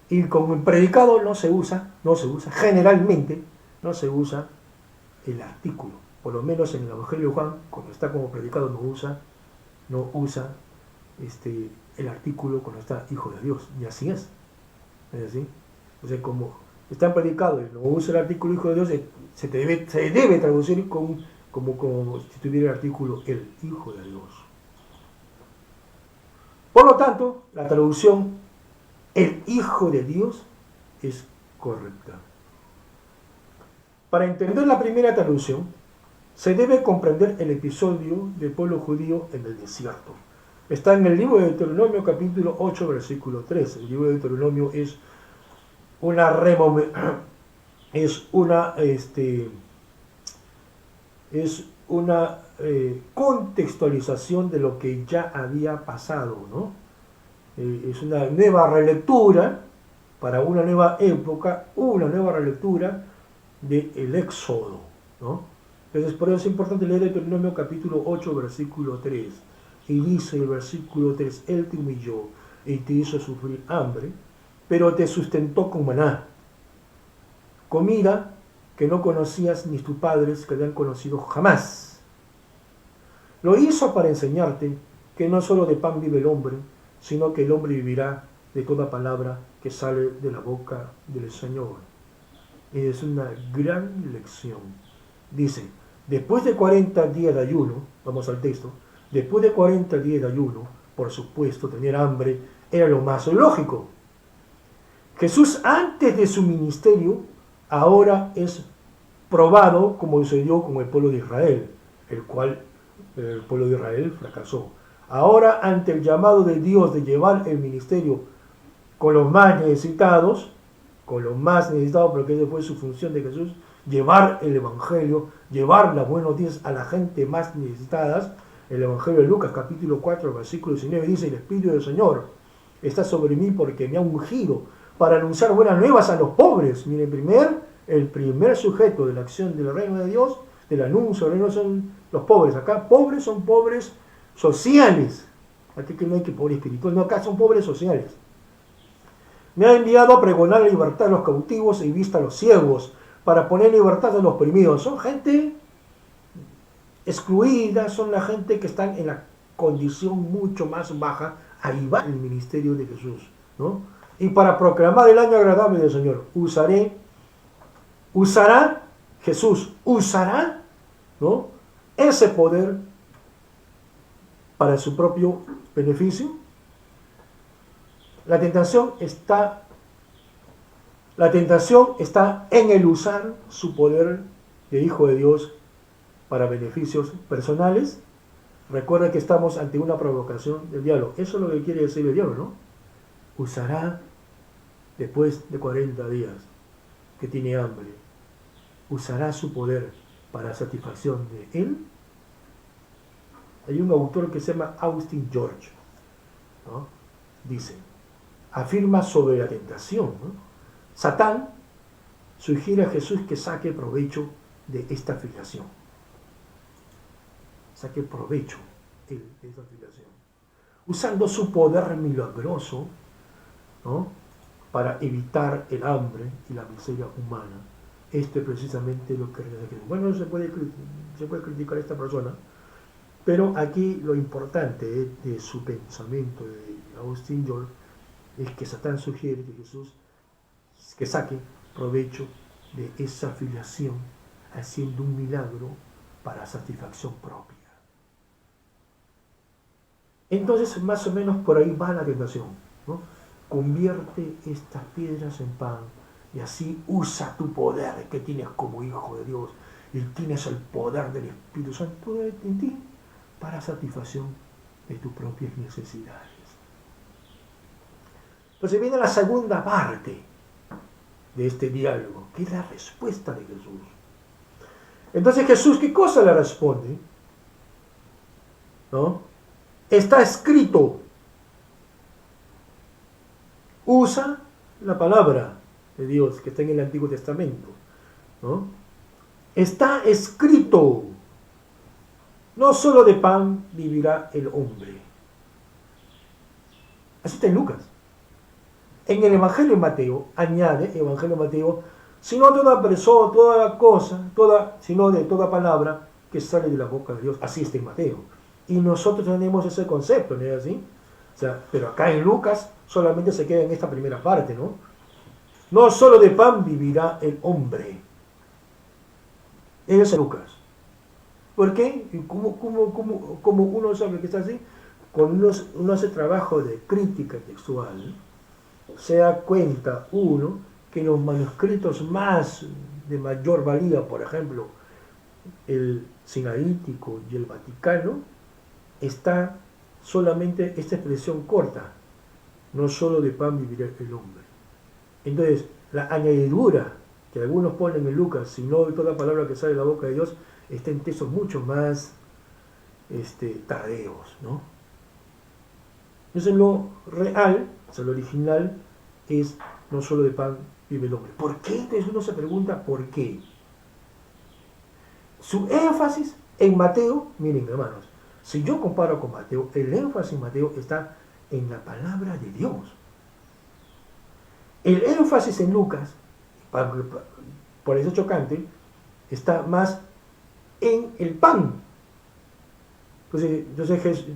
Y como el predicado no se usa, generalmente no se usa el artículo. Por lo menos en el Evangelio de Juan, cuando está como predicado no usa el artículo cuando está Hijo de Dios. Y así es. ¿Es así? O sea, como está en predicado y no usa el artículo Hijo de Dios, se debe traducir como si tuviera el artículo el Hijo de Dios. Por lo tanto, la traducción el Hijo de Dios es correcta. Para entender la primera traducción, se debe comprender el episodio del pueblo judío en el desierto. Está en el libro de Deuteronomio capítulo 8, versículo 3. El libro de Deuteronomio es una contextualización de lo que ya había pasado, ¿no? Es una nueva relectura para una nueva época, una nueva relectura del Éxodo, ¿no? Entonces, por eso es importante leer Deuteronomio capítulo 8, versículo 3. Y dice el versículo 3, Él te humilló y te hizo sufrir hambre, pero te sustentó con maná, comida que no conocías ni tus padres que habían conocido jamás. Lo hizo para enseñarte que no solo de pan vive el hombre, sino que el hombre vivirá de toda palabra que sale de la boca del Señor. Es una gran lección. Dice, después de 40 días de ayuno, vamos al texto, después de 40 días de ayuno, por supuesto, tener hambre era lo más lógico. Jesús, antes de su ministerio, ahora es probado como sucedió con el pueblo de Israel, el cual el pueblo de Israel fracasó. Ahora, ante el llamado de Dios de llevar el ministerio con los más necesitados, porque esa fue su función de Jesús, llevar el Evangelio, llevar las buenas noticias a la gente más necesitadas. El Evangelio de Lucas, capítulo 4, versículo 19, dice, el Espíritu del Señor está sobre mí porque me ha ungido para anunciar buenas nuevas a los pobres. Miren, el primer sujeto de la acción del reino de Dios, del anuncio del reino, son los pobres. Acá pobres son pobres sociales. Aquí que no hay que pobre espiritual, no, acá son pobres sociales. Me ha enviado a pregonar la libertad a los cautivos y vista a los ciegos, para poner libertad a los oprimidos. Son gente excluida, son la gente que están en la condición mucho más baja. Ahí va el ministerio de Jesús, ¿no? Y para proclamar el año agradable del Señor, Jesús usará, ¿no?, ese poder para su propio beneficio. La tentación está en el usar su poder de Hijo de Dios para beneficios personales. Recuerda que estamos ante una provocación del diablo. Eso es lo que quiere decir el diablo, ¿no? Usará después de 40 días que tiene hambre. Usará su poder para satisfacción de él. Hay un autor que se llama Austin George, ¿no? Dice, afirma sobre la tentación, ¿no? Satán sugiere a Jesús que saque provecho de esta afiliación. Saque provecho de esta afiliación. Usando su poder milagroso, ¿no?, para evitar el hambre y la miseria humana. Esto es precisamente lo que realiza Jesús. Bueno, se puede criticar a esta persona, pero aquí lo importante de su pensamiento de Austin George es que Satán sugiere que Jesús que saque provecho de esa afiliación haciendo un milagro para satisfacción propia. Entonces, más o menos por ahí va la tentación, ¿no? Convierte estas piedras en pan y así usa tu poder que tienes como hijo de Dios y tienes el poder del Espíritu Santo en ti para satisfacción de tus propias necesidades. Entonces viene la segunda parte de este diálogo, que es la respuesta de Jesús. Entonces Jesús, ¿qué cosa le responde? ¿No? Está escrito. Usa la palabra de Dios que está en el Antiguo Testamento, ¿no? Está escrito. No solo de pan vivirá el hombre. Así está en Lucas. En el Evangelio de Mateo, añade Evangelio de Mateo, sino toda persona, toda cosa, sino de toda palabra que sale de la boca de Dios. Así está en Mateo. Y nosotros tenemos ese concepto, ¿no es así? O sea, pero acá en Lucas solamente se queda en esta primera parte, ¿no? No solo de pan vivirá el hombre. Eso es Lucas. ¿Por qué? ¿Cómo uno sabe que está así? Cuando uno hace trabajo de crítica textual, se da cuenta uno que los manuscritos más de mayor valía, por ejemplo, el Sinaítico y el Vaticano, está solamente esta expresión corta, no solo de pan vivirá el hombre. Entonces, la añadidura que algunos ponen en Lucas, sino de toda palabra que sale de la boca de Dios, está en textos mucho más tardeos, ¿no? Entonces lo real, o sea, lo original, es no solo de pan vive el hombre. ¿Por qué? Entonces uno se pregunta, ¿por qué? Su énfasis en Mateo, miren hermanos, si yo comparo con Mateo, el énfasis en Mateo está en la palabra de Dios. El énfasis en Lucas, por eso chocante, está más en el pan. Entonces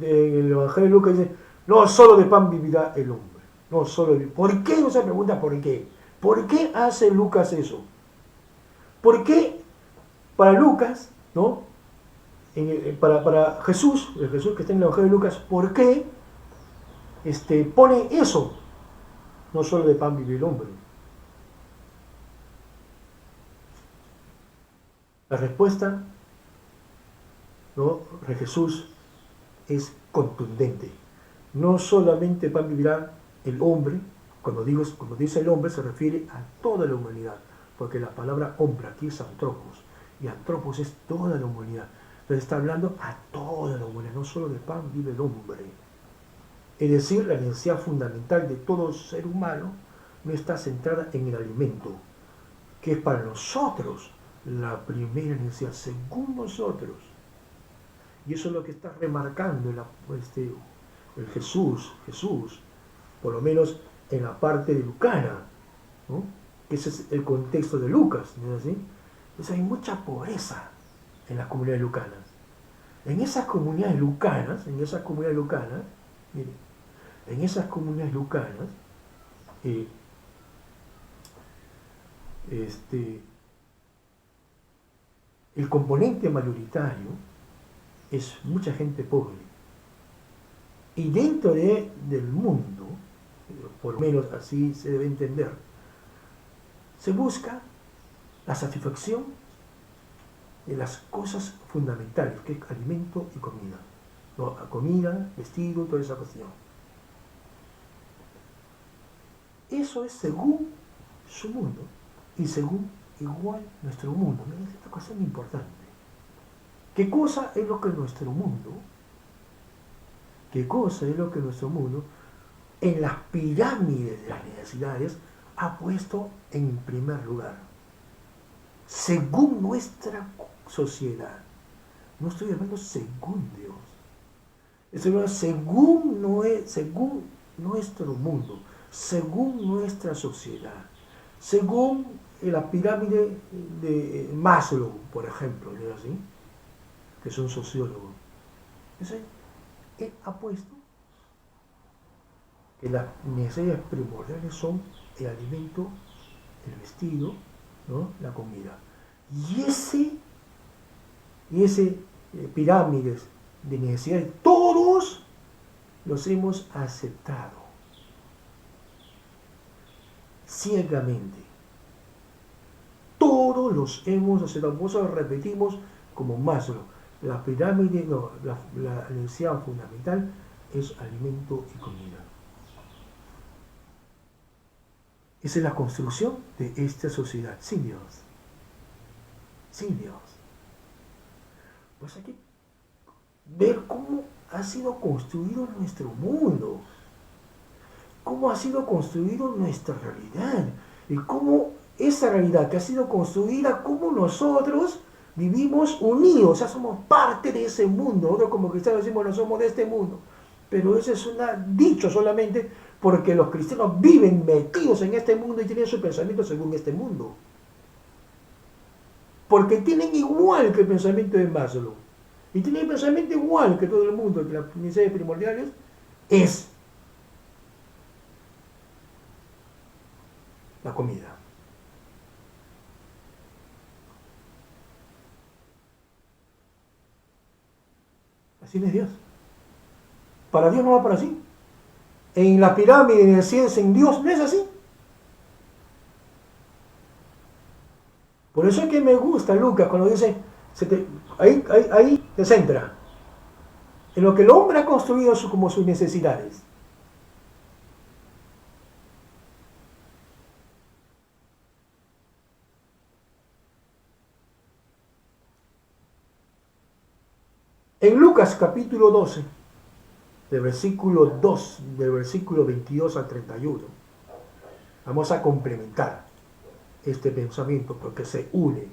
en el Evangelio de Lucas dice, no solo de pan vivirá el hombre. No solo de... ¿Por qué? No se pregunta por qué. ¿Por qué hace Lucas eso? ¿Por qué para Lucas, ¿no? Para Jesús, el Jesús que está en el Evangelio de Lucas, ¿por qué pone eso? No solo de pan vive el hombre. La respuesta, ¿no?, de Jesús es contundente. No solamente pan vivirá el hombre, cuando dice el hombre se refiere a toda la humanidad, porque la palabra hombre aquí es antropos, y antropos es toda la humanidad. Entonces está hablando a toda la humanidad, no solo de pan vive el hombre. Es decir, la necesidad fundamental de todo ser humano no está centrada en el alimento, que es para nosotros la primera necesidad, según nosotros. Y eso es lo que está remarcando el Jesús, por lo menos en la parte de Lucana, ¿no? Ese es el contexto de Lucas, ¿no es así? Entonces hay mucha pobreza en las comunidades lucanas. En esas comunidades lucanas, miren, en esas comunidades lucanas, el componente mayoritario es mucha gente pobre. Y dentro del mundo, por lo menos así se debe entender, se busca la satisfacción de las cosas fundamentales, que es alimento y comida. ¿No? Comida, vestido, toda esa cuestión. Eso es según su mundo y según igual nuestro mundo. Miren, esta cuestión es importante. ¿Qué cosa es lo que nuestro mundo? ¿Qué cosa es lo que nuestro mundo, en las pirámides de las necesidades, ha puesto en primer lugar? Según nuestra sociedad. No estoy hablando según Dios. Estoy hablando según nuestro mundo, según nuestra sociedad, según la pirámide de Maslow, por ejemplo, ¿no es así? Que es un sociólogo. Entonces, él ha puesto que las necesidades primordiales son el alimento, el vestido, ¿no?, la comida. Y ese pirámides de necesidades, todos los hemos aceptado ciegamente. Todos los hemos aceptado. Por eso repetimos como Maslow. La pirámide, no, la necesidad fundamental es alimento y comida. Esa es la construcción de esta sociedad sin Dios. Sin Dios. Pues aquí ver cómo ha sido construido nuestro mundo, cómo ha sido construido nuestra realidad y cómo esa realidad que ha sido construida, cómo nosotros vivimos unidos, o sea, somos parte de ese mundo. Nosotros como cristianos decimos, no somos de este mundo, pero eso es un dicho solamente porque los cristianos viven metidos en este mundo y tienen su pensamiento según este mundo. Porque tienen igual que el pensamiento de Maslow. Y tienen el pensamiento igual que todo el mundo, que las necesidades primordiales es la comida. Así no es Dios. Para Dios no va por así. En la pirámide de ciencia en Dios no es así. Por eso es que me gusta Lucas cuando dice, ahí se centra en lo que el hombre ha construido como sus necesidades. En Lucas capítulo 12, del versículo 22 al 31, vamos a complementar este pensamiento porque se une.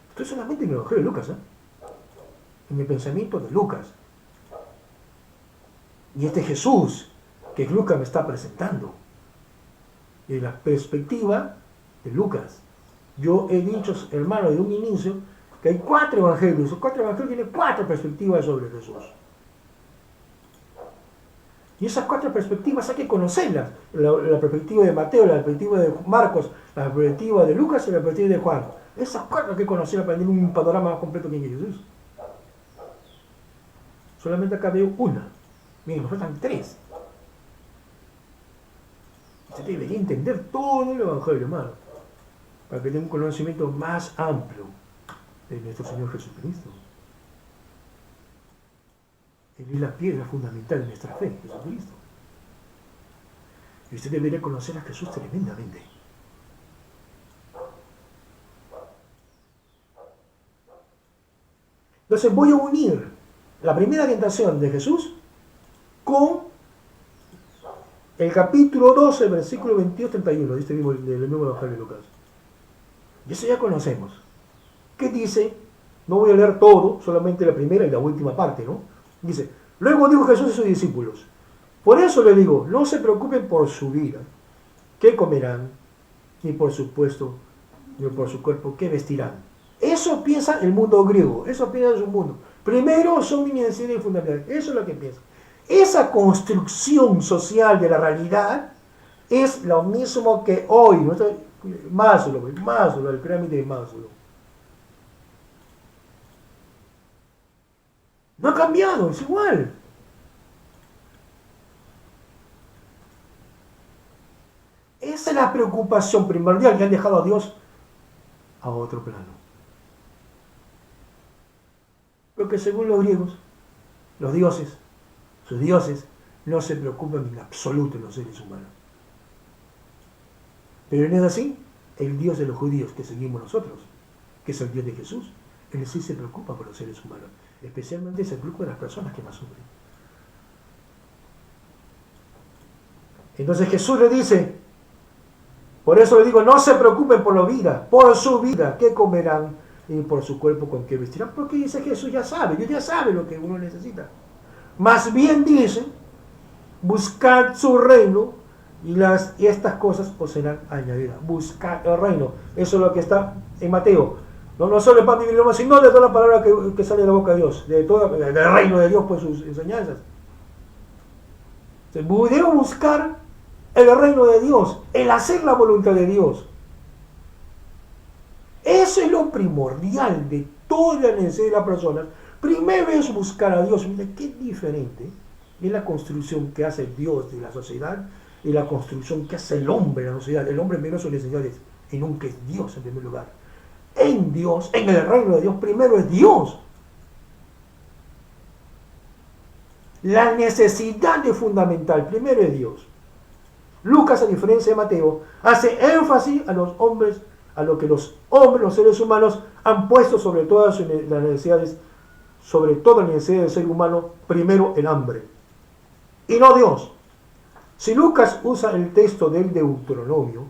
Esto es solamente en el Evangelio de Lucas, en el pensamiento de Lucas. Y este Jesús que Lucas me está presentando, de la perspectiva de Lucas. Yo he dicho, hermano, desde un inicio, que hay 4 evangelios. Esos 4 evangelios tienen 4 perspectivas sobre Jesús. Y esas 4 perspectivas hay que conocerlas. La perspectiva de Mateo, la perspectiva de Marcos, la perspectiva de Lucas y la perspectiva de Juan. Esas 4 hay que conocerlas para tener un panorama más completo que Jesús. Solamente acá veo una. Miren, nos faltan 3. Usted debería entender todo el Evangelio, hermano, para que tenga un conocimiento más amplio de nuestro Señor Jesucristo. Él es la piedra fundamental de nuestra fe, Jesucristo. Y usted debería conocer a Jesús tremendamente. Entonces voy a unir la primera tentación de Jesús con el capítulo 12, versículo 22-31 de este mismo, del mismo Evangelio de Lucas. Y eso ya conocemos. ¿Qué dice? No voy a leer todo, solamente la primera y la última parte, ¿no? Dice, luego dijo Jesús a sus discípulos, por eso le digo, no se preocupen por su vida, qué comerán, ni por su puesto, ni por su cuerpo, qué vestirán. Eso piensa el mundo griego, eso piensa su mundo. Primero son mis necesidades fundamentales, eso es lo que piensa. Esa construcción social de la realidad es lo mismo que hoy, ¿no? Maslow, el pirámide de Maslow. No ha cambiado, es igual. Esa es la preocupación primordial que han dejado a Dios a otro plano. Porque según los griegos, los dioses, sus dioses, no se preocupan en absoluto de los seres humanos. Pero no es así. El Dios de los judíos que seguimos nosotros, que es el Dios de Jesús, Él sí se preocupa por los seres humanos. Especialmente se preocupa de las personas que más sufren. Entonces Jesús le dice, por eso le digo, no se preocupen por la vida, por su vida, qué comerán y por su cuerpo con qué vestirán. Porque dice Jesús ya sabe, Dios ya sabe lo que uno necesita. Más bien dice, buscad su reino y estas cosas os serán añadidas. Buscad el reino. Eso es lo que está en Mateo. No solo el pan de vida, sino de toda la palabra que sale de la boca de Dios, del reino de Dios, pues sus enseñanzas. Debemos buscar el reino de Dios, el hacer la voluntad de Dios. Eso es lo primordial de toda la necesidad de las personas. Primero es buscar a Dios. Mira qué diferente es la construcción que hace Dios de la sociedad y la construcción que hace el hombre de la sociedad. El hombre menos sus necesidades, y nunca es Dios en primer lugar. En Dios, en el reino de Dios, primero es Dios. La necesidad de fundamental, primero es Dios. Lucas, a diferencia de Mateo, hace énfasis a los hombres, a lo que los hombres, los seres humanos, han puesto sobre todas las necesidades sobre toda necesidad del ser humano, primero el hambre, y no Dios. Si Lucas usa el texto del Deuteronomio,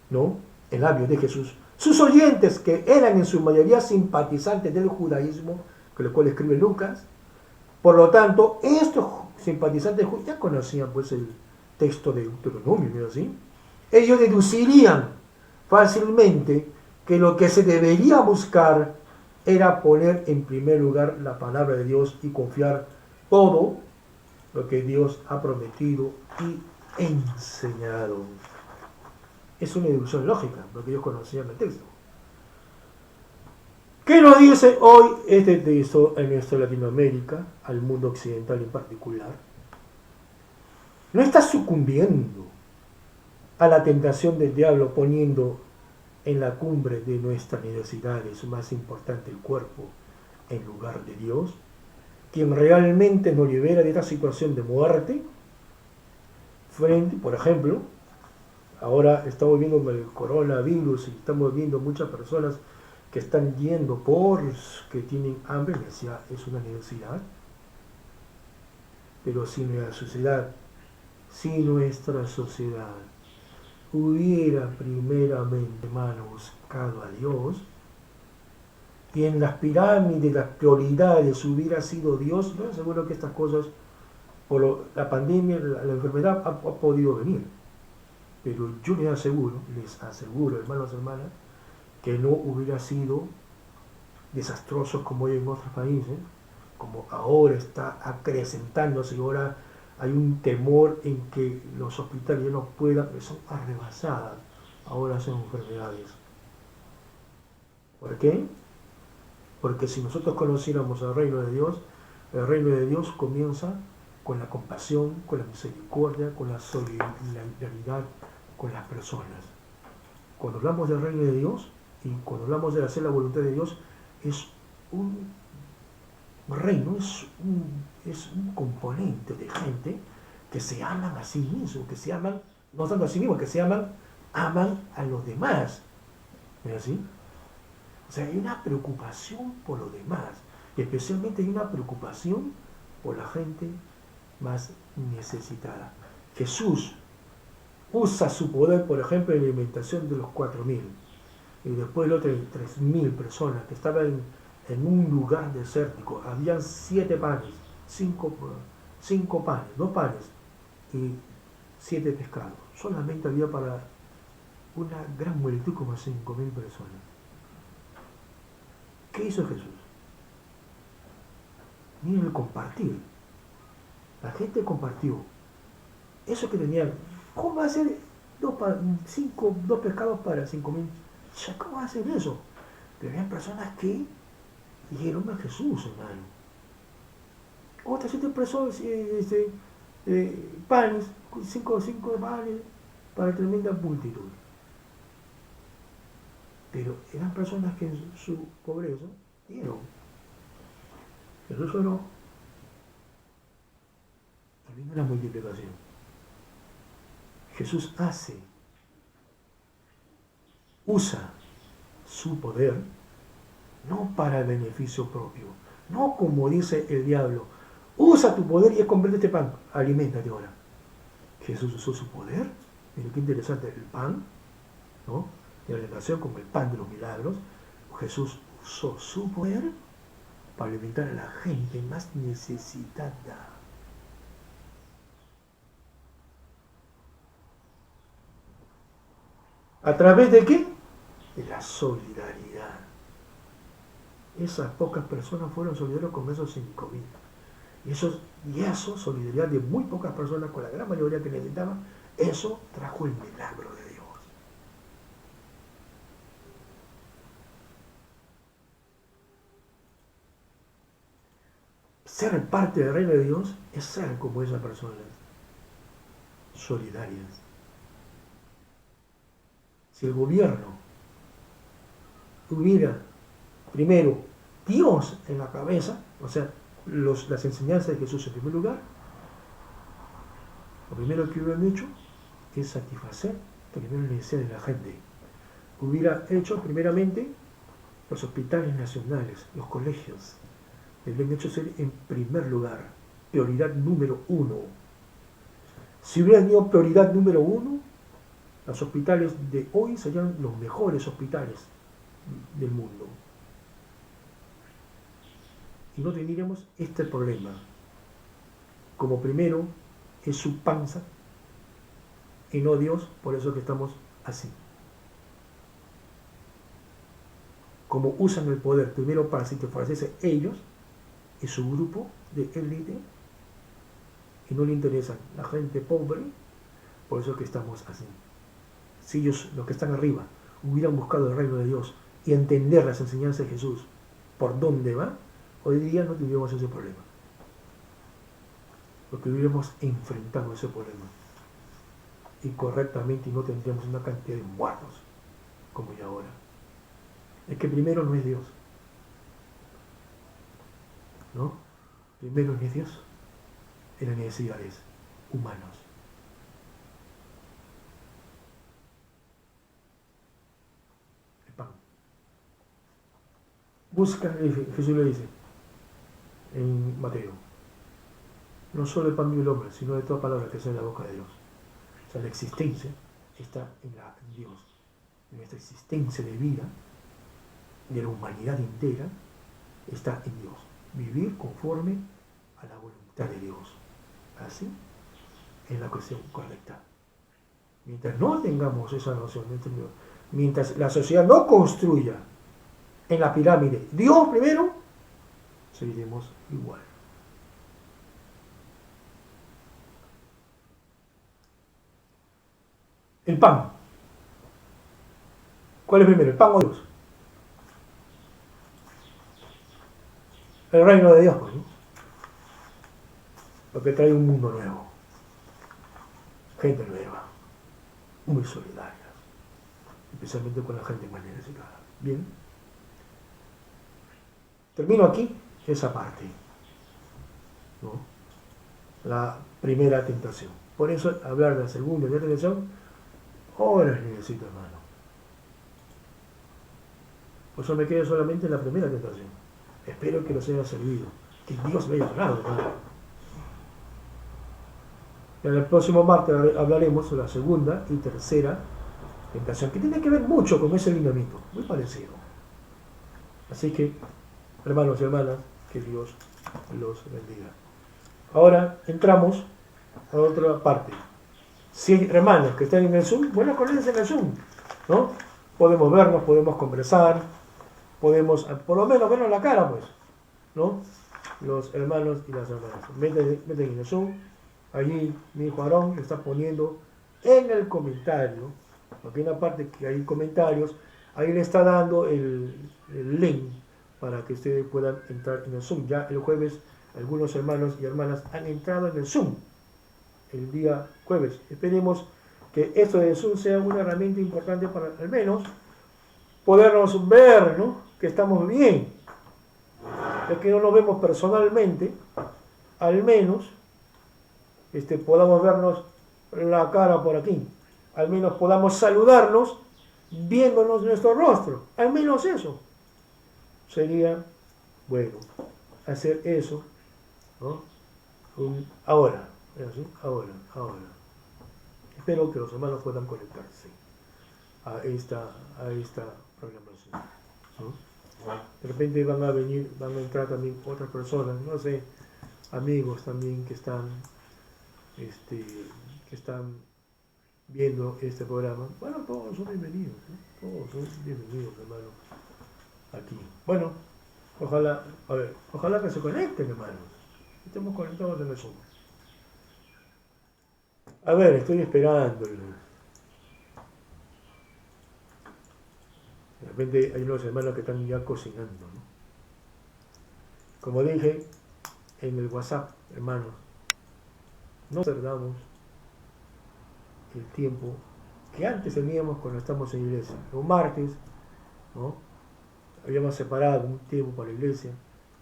¿no?, en labios de Jesús, sus oyentes, que eran en su mayoría simpatizantes del judaísmo, con lo cual escribe Lucas, por lo tanto, estos simpatizantes ya conocían pues el texto de Deuteronomio, ¿no es así? Ellos deducirían fácilmente que lo que se debería buscar era poner en primer lugar la palabra de Dios y confiar todo lo que Dios ha prometido y enseñado. Es una deducción lógica, porque ellos conocían el texto. ¿Qué nos dice hoy este texto en nuestra Latinoamérica, al mundo occidental en particular? No está sucumbiendo a la tentación del diablo poniendo en la cumbre de nuestras necesidades más importante el cuerpo en lugar de Dios, quien realmente nos libera de esta situación de muerte. Frente, por ejemplo, ahora estamos viendo el coronavirus y estamos viendo muchas personas que están yendo porque tienen hambre, es una necesidad. Pero si nuestra sociedad hubiera primeramente, hermano, buscado a Dios, y en las pirámides, las prioridades hubiera sido Dios, yo seguro que estas cosas, por la pandemia, la enfermedad ha podido venir. Pero yo les aseguro, hermanos y hermanas, que no hubiera sido desastroso como hay en otros países, como ahora está acrecentándose, y ahora hay un temor en que los hospitales ya no puedan, son arrebasadas, ahora son enfermedades. ¿Por qué? Porque si nosotros conociéramos el reino de Dios comienza con la compasión, con la misericordia, con la solidaridad con las personas. Cuando hablamos del reino de Dios y cuando hablamos de hacer la voluntad de Dios, es un reino, es un componente de gente que se aman a sí mismos, que se aman, no tanto a sí mismos, que se aman a los demás. ¿No es así? O sea, hay una preocupación por los demás, y especialmente hay una preocupación por la gente más necesitada. Jesús usa su poder, por ejemplo, en la alimentación de los 4.000, y después de otras 3.000 personas que estaban en un lugar desértico. Habían 7 panes, 5 panes, 2 panes y 7 pescados. Solamente había para una gran multitud, como 5.000 personas. ¿Qué hizo Jesús? Miren el compartir. La gente compartió. Eso que tenían, ¿cómo va a ser 2 pescados para 5.000? ¿Cómo va a hacer eso? Pero había personas que dijeron a Jesús, hermano. Otras 7 personas, panes, 5 panes para tremenda multitud. Pero eran personas que en su pobreza dieron. Jesús oró. Y vino la multiplicación. Jesús usa su poder no para el beneficio propio, no como dice el diablo, usa tu poder y convierte este pan, aliméntate ahora. Jesús usó su poder, miren qué interesante, el pan, ¿no?, de la relación con el pan de los milagros. Jesús usó su poder para alimentar a la gente más necesitada. ¿A través de qué? De la solidaridad. Esas pocas personas fueron solidarios con esos 5.000. Y eso, solidaridad de muy pocas personas con la gran mayoría que necesitaban, eso trajo el milagro de Dios. Ser parte del reino de Dios es ser como esas personas, solidarias. Si el gobierno tuviera primero Dios en la cabeza, o sea, las enseñanzas de Jesús en primer lugar, lo primero que hubieran hecho es satisfacer primero la necesidad de la gente. Hubiera hecho primeramente los hospitales nacionales, los colegios, deben hecho ser en primer lugar, prioridad número uno. Si hubieran tenido prioridad número uno, los hospitales de hoy serían los mejores hospitales del mundo. Y no tendríamos este problema. Como primero es su panza y no Dios, por eso que estamos así. Como usan el poder primero para satisfacerse ellos y su grupo de élite, y no le interesan la gente pobre, por eso que estamos así. Si ellos, los que están arriba, hubieran buscado el reino de Dios y entender las enseñanzas de Jesús, por dónde va, hoy día no tendríamos ese problema. Porque hubiéramos enfrentado ese problema. Y correctamente no tendríamos una cantidad de muertos como hay ahora. Es que primero no es Dios. ¿No? Primero no es Dios. En las necesidades humanas. El pan. Busca, Jesús le dice en Mateo, no solo el pan vive el hombre, sino de toda palabra que sale de la boca de Dios. O sea, la existencia está en Dios. En nuestra existencia de vida, de la humanidad entera, está en Dios. Vivir conforme a la voluntad de Dios. Así es la cuestión correcta. Mientras no tengamos esa noción, mientras la sociedad no construya en la pirámide Dios primero, seguiremos igual. El pan. ¿Cuál es primero? ¿El pan o Dios? El reino de Dios, ¿no? Lo que trae un mundo nuevo. Gente nueva. Muy solidaria. Especialmente con la gente más necesitada. Bien. Termino aquí esa parte. ¿No? La primera tentación. Por eso hablar de la segunda y la tentación, horas necesito, hermano. Por eso me quedo solamente en la primera tentación. Espero que los haya servido. Que Dios me haya hablado, hermano. En el próximo martes hablaremos de la segunda y tercera tentación, que tiene que ver mucho con ese lineamiento, muy parecido. Así que, hermanos y hermanas, que Dios los bendiga. Ahora entramos a otra parte. Si hay hermanos que están en el Zoom, bueno, conéctense en el Zoom, ¿no? Podemos vernos, podemos conversar, podemos, por lo menos, vernos la cara, pues, ¿no? Los hermanos y las hermanas. Meten en el Zoom. Allí mi hijo Aarón está poniendo en el comentario, porque hay una parte que hay comentarios, ahí le está dando el link para que ustedes puedan entrar en el Zoom. Ya el jueves algunos hermanos y hermanas han entrado en el Zoom el día jueves. Esperemos que esto de Zoom sea una herramienta importante para al menos podernos ver, ¿no? Que estamos bien. Es que no nos vemos personalmente, al menos podamos vernos la cara por aquí, al menos podamos saludarnos viéndonos nuestro rostro, al menos eso sería bueno, hacer eso, ¿no? Ahora, espero que los hermanos puedan conectarse a esta programación, ¿no? De repente van a entrar también otras personas, no sé, amigos también que están viendo este programa. Bueno, todos son bienvenidos, ¿no? Todos son bienvenidos, hermano, aquí. Bueno, ojalá que se conecten, hermanos. Estemos conectados en el Zoom. A ver, estoy esperando. De repente hay unos hermanos que están ya cocinando, ¿no? Como dije en el WhatsApp, hermanos, no perdamos el tiempo que antes teníamos cuando estamos en iglesia. Los martes, ¿no? Habíamos separado un tiempo para la iglesia.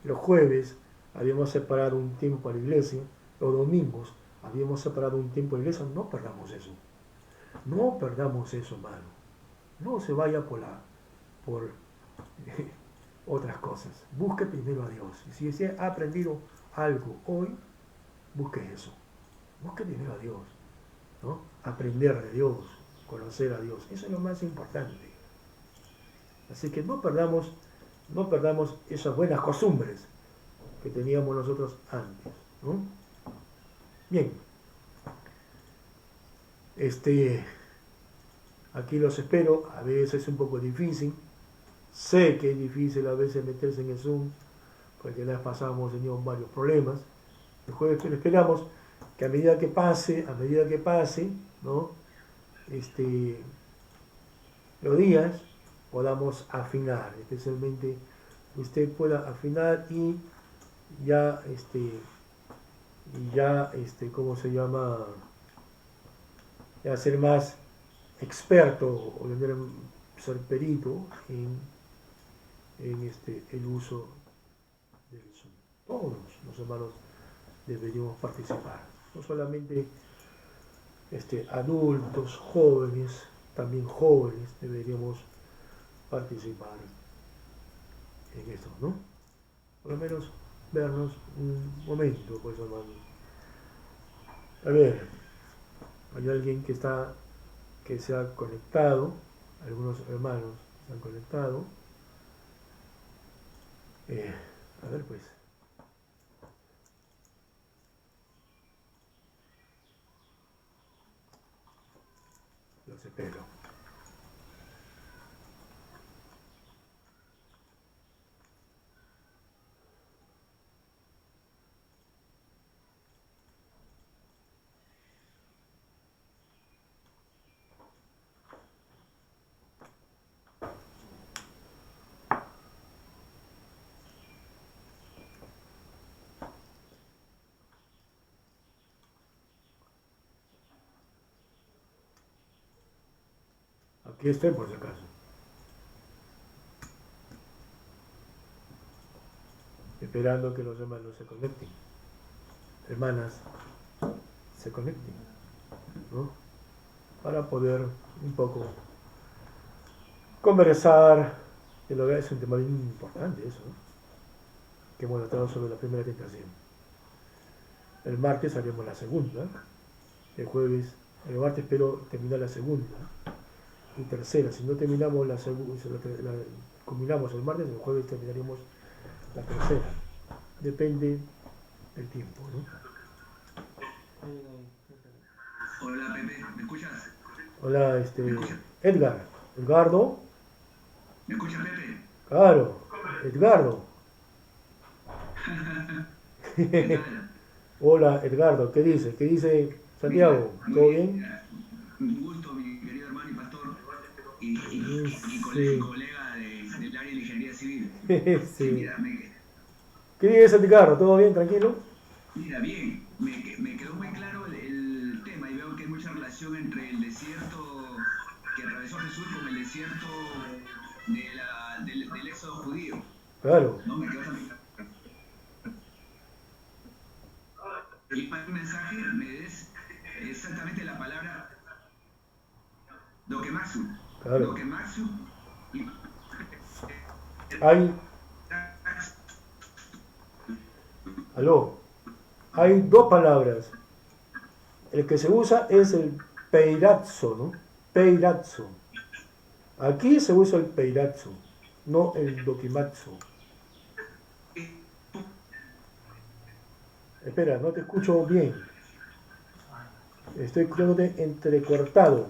Los jueves habíamos separado un tiempo para la iglesia. Los domingos habíamos separado un tiempo para la iglesia. No perdamos eso. No perdamos eso, hermano. No se vaya por otras cosas. Busque primero a Dios. Y si usted ha aprendido algo hoy, busque eso. Busque primero a Dios, ¿no? Aprender de Dios, conocer a Dios. Eso es lo más importante. Así que no perdamos esas buenas costumbres que teníamos nosotros antes, ¿no? Bien. Aquí los espero. A veces es un poco difícil. Sé que es difícil a veces meterse en el Zoom, porque la vez pasada hemos tenido varios problemas. El jueves, pero esperamos que a medida que pase, ¿no? Los días podamos afinar, especialmente usted pueda afinar y ya, ¿cómo se llama? Ya ser más experto o tener, ser perito en el uso del Zoom. Todos los hermanos deberíamos participar, no solamente adultos, jóvenes, también jóvenes deberíamos participar en esto, ¿no? Por lo menos vernos un momento, pues hermano. A ver, hay alguien que se ha conectado, algunos hermanos se han conectado. A ver pues. Los espero. Aquí estoy por si acaso. Esperando que los hermanos se conecten. Hermanas, se conecten, ¿no? Para poder un poco conversar. Que lo es un tema bien importante eso, ¿no? Que hemos tratado sobre la primera tentación. El martes haremos la segunda. El martes espero terminar la segunda y tercera. Si no terminamos la segunda, si la combinamos el martes, el jueves terminaremos la tercera. Depende del tiempo, ¿no? Hola Pepe, ¿me escuchas? Hola, ¿Me escuchas? Edgardo. ¿Me escuchas Pepe? Claro, Edgardo. ¿Qué tal? Hola, Edgardo, ¿qué dice? ¿Qué dice Mira, Santiago? muy ¿Todo bien, bien? mira, un gusto mi querido hermano y pastor y Sí, colega del área de la ingeniería civil. Sí, sí. mira, ¿Qué dice Edgardo? ¿Todo bien? ¿Tranquilo? mira bien, me quedó muy claro el tema y veo que hay mucha relación entre el desierto que atravesó Jesús con el desierto del éxodo judío. Claro, ¿No? Me quedó bastante claro. Y para el mensaje me des exactamente la palabra Dokemasu. claro. Dokemasu y Hay, aló, hay dos palabras. El que se usa es el peirazzo, ¿no? Peirazzo. Aquí se usa el peirazzo, no el dokimatsu. Espera, no te escucho bien. Estoy escuchándote entrecortado.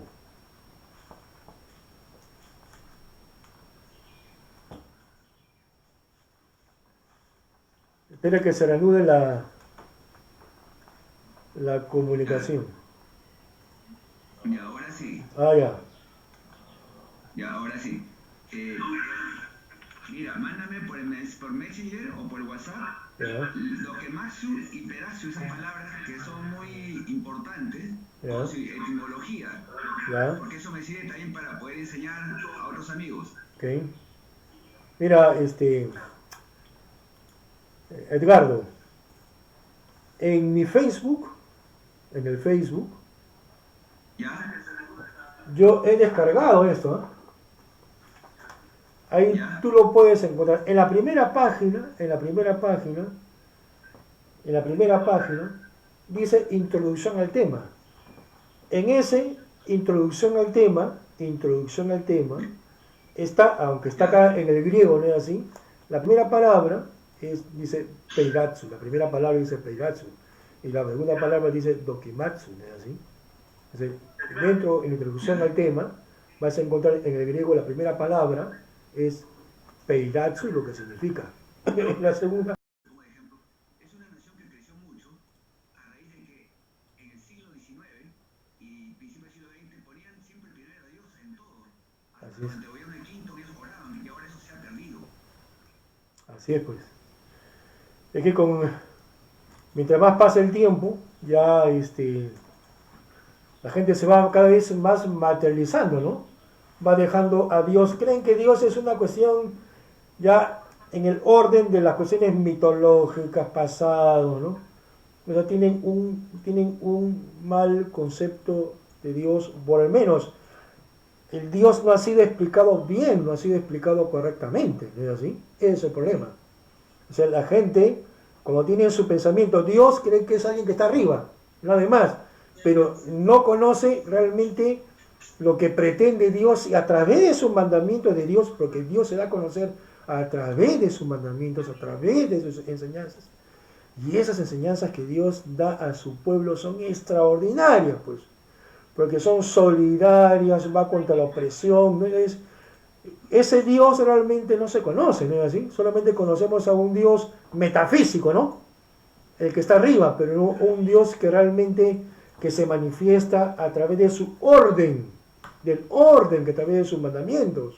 Espera que se reanude la comunicación. y ahora sí, Ah, ya. ya ahora sí. Eh, Mira, mándame por Messenger o por WhatsApp Ya, Dokemasu y Perasu, esas palabras que son muy importantes, con ya, su etimología, ya. porque eso me sirve también para poder enseñar a otros amigos. Ok. Mira, Edgardo, en mi Facebook, en el Facebook, ¿Ya? yo he descargado esto, ¿eh? Ahí Ya. tú lo puedes encontrar. En la primera página, dice introducción al tema. En ese introducción al tema, está, aunque está acá en el griego, no es así, la primera palabra dice peiratsu, la primera palabra dice peiratsu, y la segunda palabra dice dokimatsu, ¿no es así? Entonces, dentro, en la introducción al tema, vas a encontrar en el griego la primera palabra es peiratsu, lo que significa. La segunda, Un ejemplo, es una nación que creció mucho a raíz de que en el siglo XIX y principio del siglo XX ponían siempre primero a Dios en todo. Hasta así es, durante el gobierno de Clinton ellos oraban y ahora eso se ha perdido. así es pues. Es que mientras más pasa el tiempo, ya la gente se va cada vez más materializando, ¿no? Va dejando a Dios, creen que Dios es una cuestión ya en el orden de las cuestiones mitológicas, pasado, ¿no? O sea, tienen un mal concepto de Dios, por lo menos el Dios no ha sido explicado bien, no ha sido explicado correctamente, ¿no es así? Ese es el problema. O sea, la gente, cuando tiene en su pensamiento Dios, cree que es alguien que está arriba, nada más, pero no conoce realmente lo que pretende Dios y a través de sus mandamientos de Dios, porque Dios se da a conocer a través de sus mandamientos, a través de sus enseñanzas. Y esas enseñanzas que Dios da a su pueblo son extraordinarias, pues, porque son solidarias, va contra la opresión, ¿no? Ese Dios realmente no se conoce, ¿no es así? Solamente conocemos a un Dios metafísico, ¿no? El que está arriba, pero no un Dios que realmente que se manifiesta a través de su orden, del orden que a través de sus mandamientos,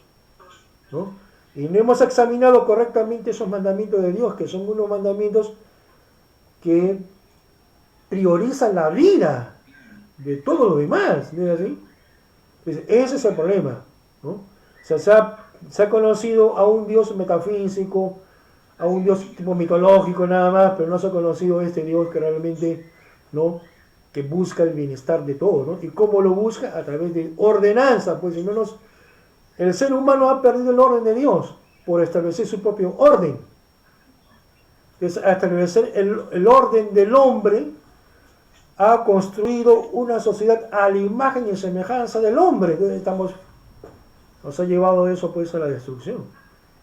¿no? Y no hemos examinado correctamente esos mandamientos de Dios, que son unos mandamientos que priorizan la vida de todo lo demás, ¿no es así? Entonces, ese es el problema, ¿no? O sea, se ha conocido a un Dios metafísico, a un Dios tipo mitológico nada más, pero no se ha conocido a este Dios que realmente, ¿no? Que busca el bienestar de todo, ¿no? ¿Y cómo lo busca? A través de ordenanza, pues si no el ser humano ha perdido el orden de Dios por establecer su propio orden. Entonces, al establecer el orden del hombre, ha construido una sociedad a la imagen y semejanza del hombre. Entonces nos ha llevado eso pues a la destrucción.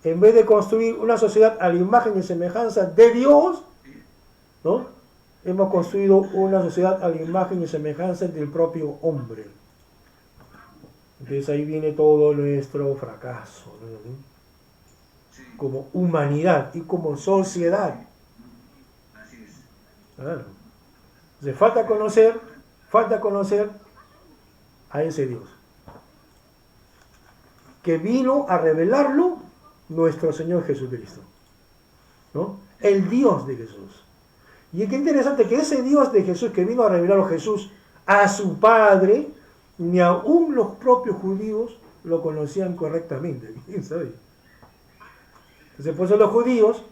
En vez de construir una sociedad a la imagen y semejanza de Dios, ¿no? Hemos construido una sociedad a la imagen y semejanza del propio hombre. Entonces ahí viene todo nuestro fracaso, ¿no? Sí, Como humanidad y como sociedad. así es. Claro. Entonces falta conocer a ese Dios, que vino a revelarlo nuestro Señor Jesucristo, ¿no? El Dios de Jesús. Y qué interesante que ese Dios de Jesús que vino a revelarlo Jesús a su Padre, ni aún los propios judíos lo conocían correctamente. ¿Quién sabe? Entonces, por eso los judíos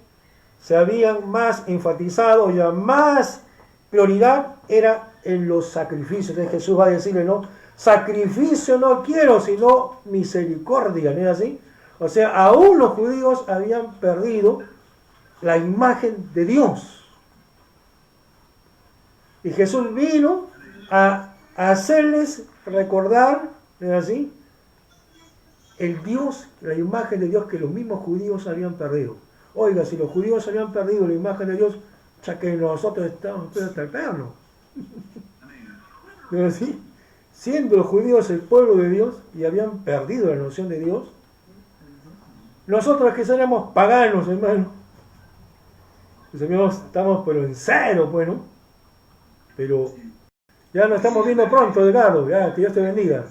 se habían más enfatizado, ya más prioridad era en los sacrificios. Entonces Jesús va a decirle, no, sacrificio no quiero, sino misericordia, ¿no es así? O sea, aún los judíos habían perdido la imagen de Dios. Y Jesús vino a hacerles recordar, ¿no es así? El Dios, la imagen de Dios que los mismos judíos habían perdido. Oiga, si los judíos habían perdido la imagen de Dios, ya que nosotros estamos hasta el perno. ¿No es así? Siendo los judíos el pueblo de Dios y habían perdido la noción de Dios, nosotros que seremos paganos, hermano, estamos pero en cero, pues, ¿no? Pero ya nos estamos viendo pronto, Edgardo. Ya, que Dios te bendiga.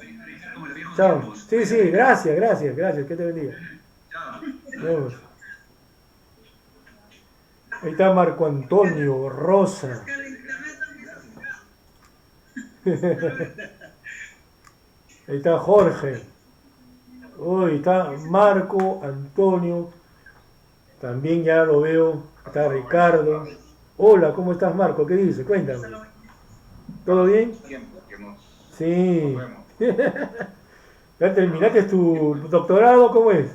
Como los viejos Chao. tiempos. Sí, gracias. Que te bendiga. Chao. Nos vemos. Ahí está Marco Antonio Rosa. Ahí está Jorge. Uy, está Marco Antonio. También ya lo veo. Está Ricardo. Hola, ¿cómo estás, Marco? ¿Qué dices? Cuéntame. ¿Todo bien? Tiempo que nos Sí. vemos. ¿Ya terminaste tu doctorado? ¿Cómo es?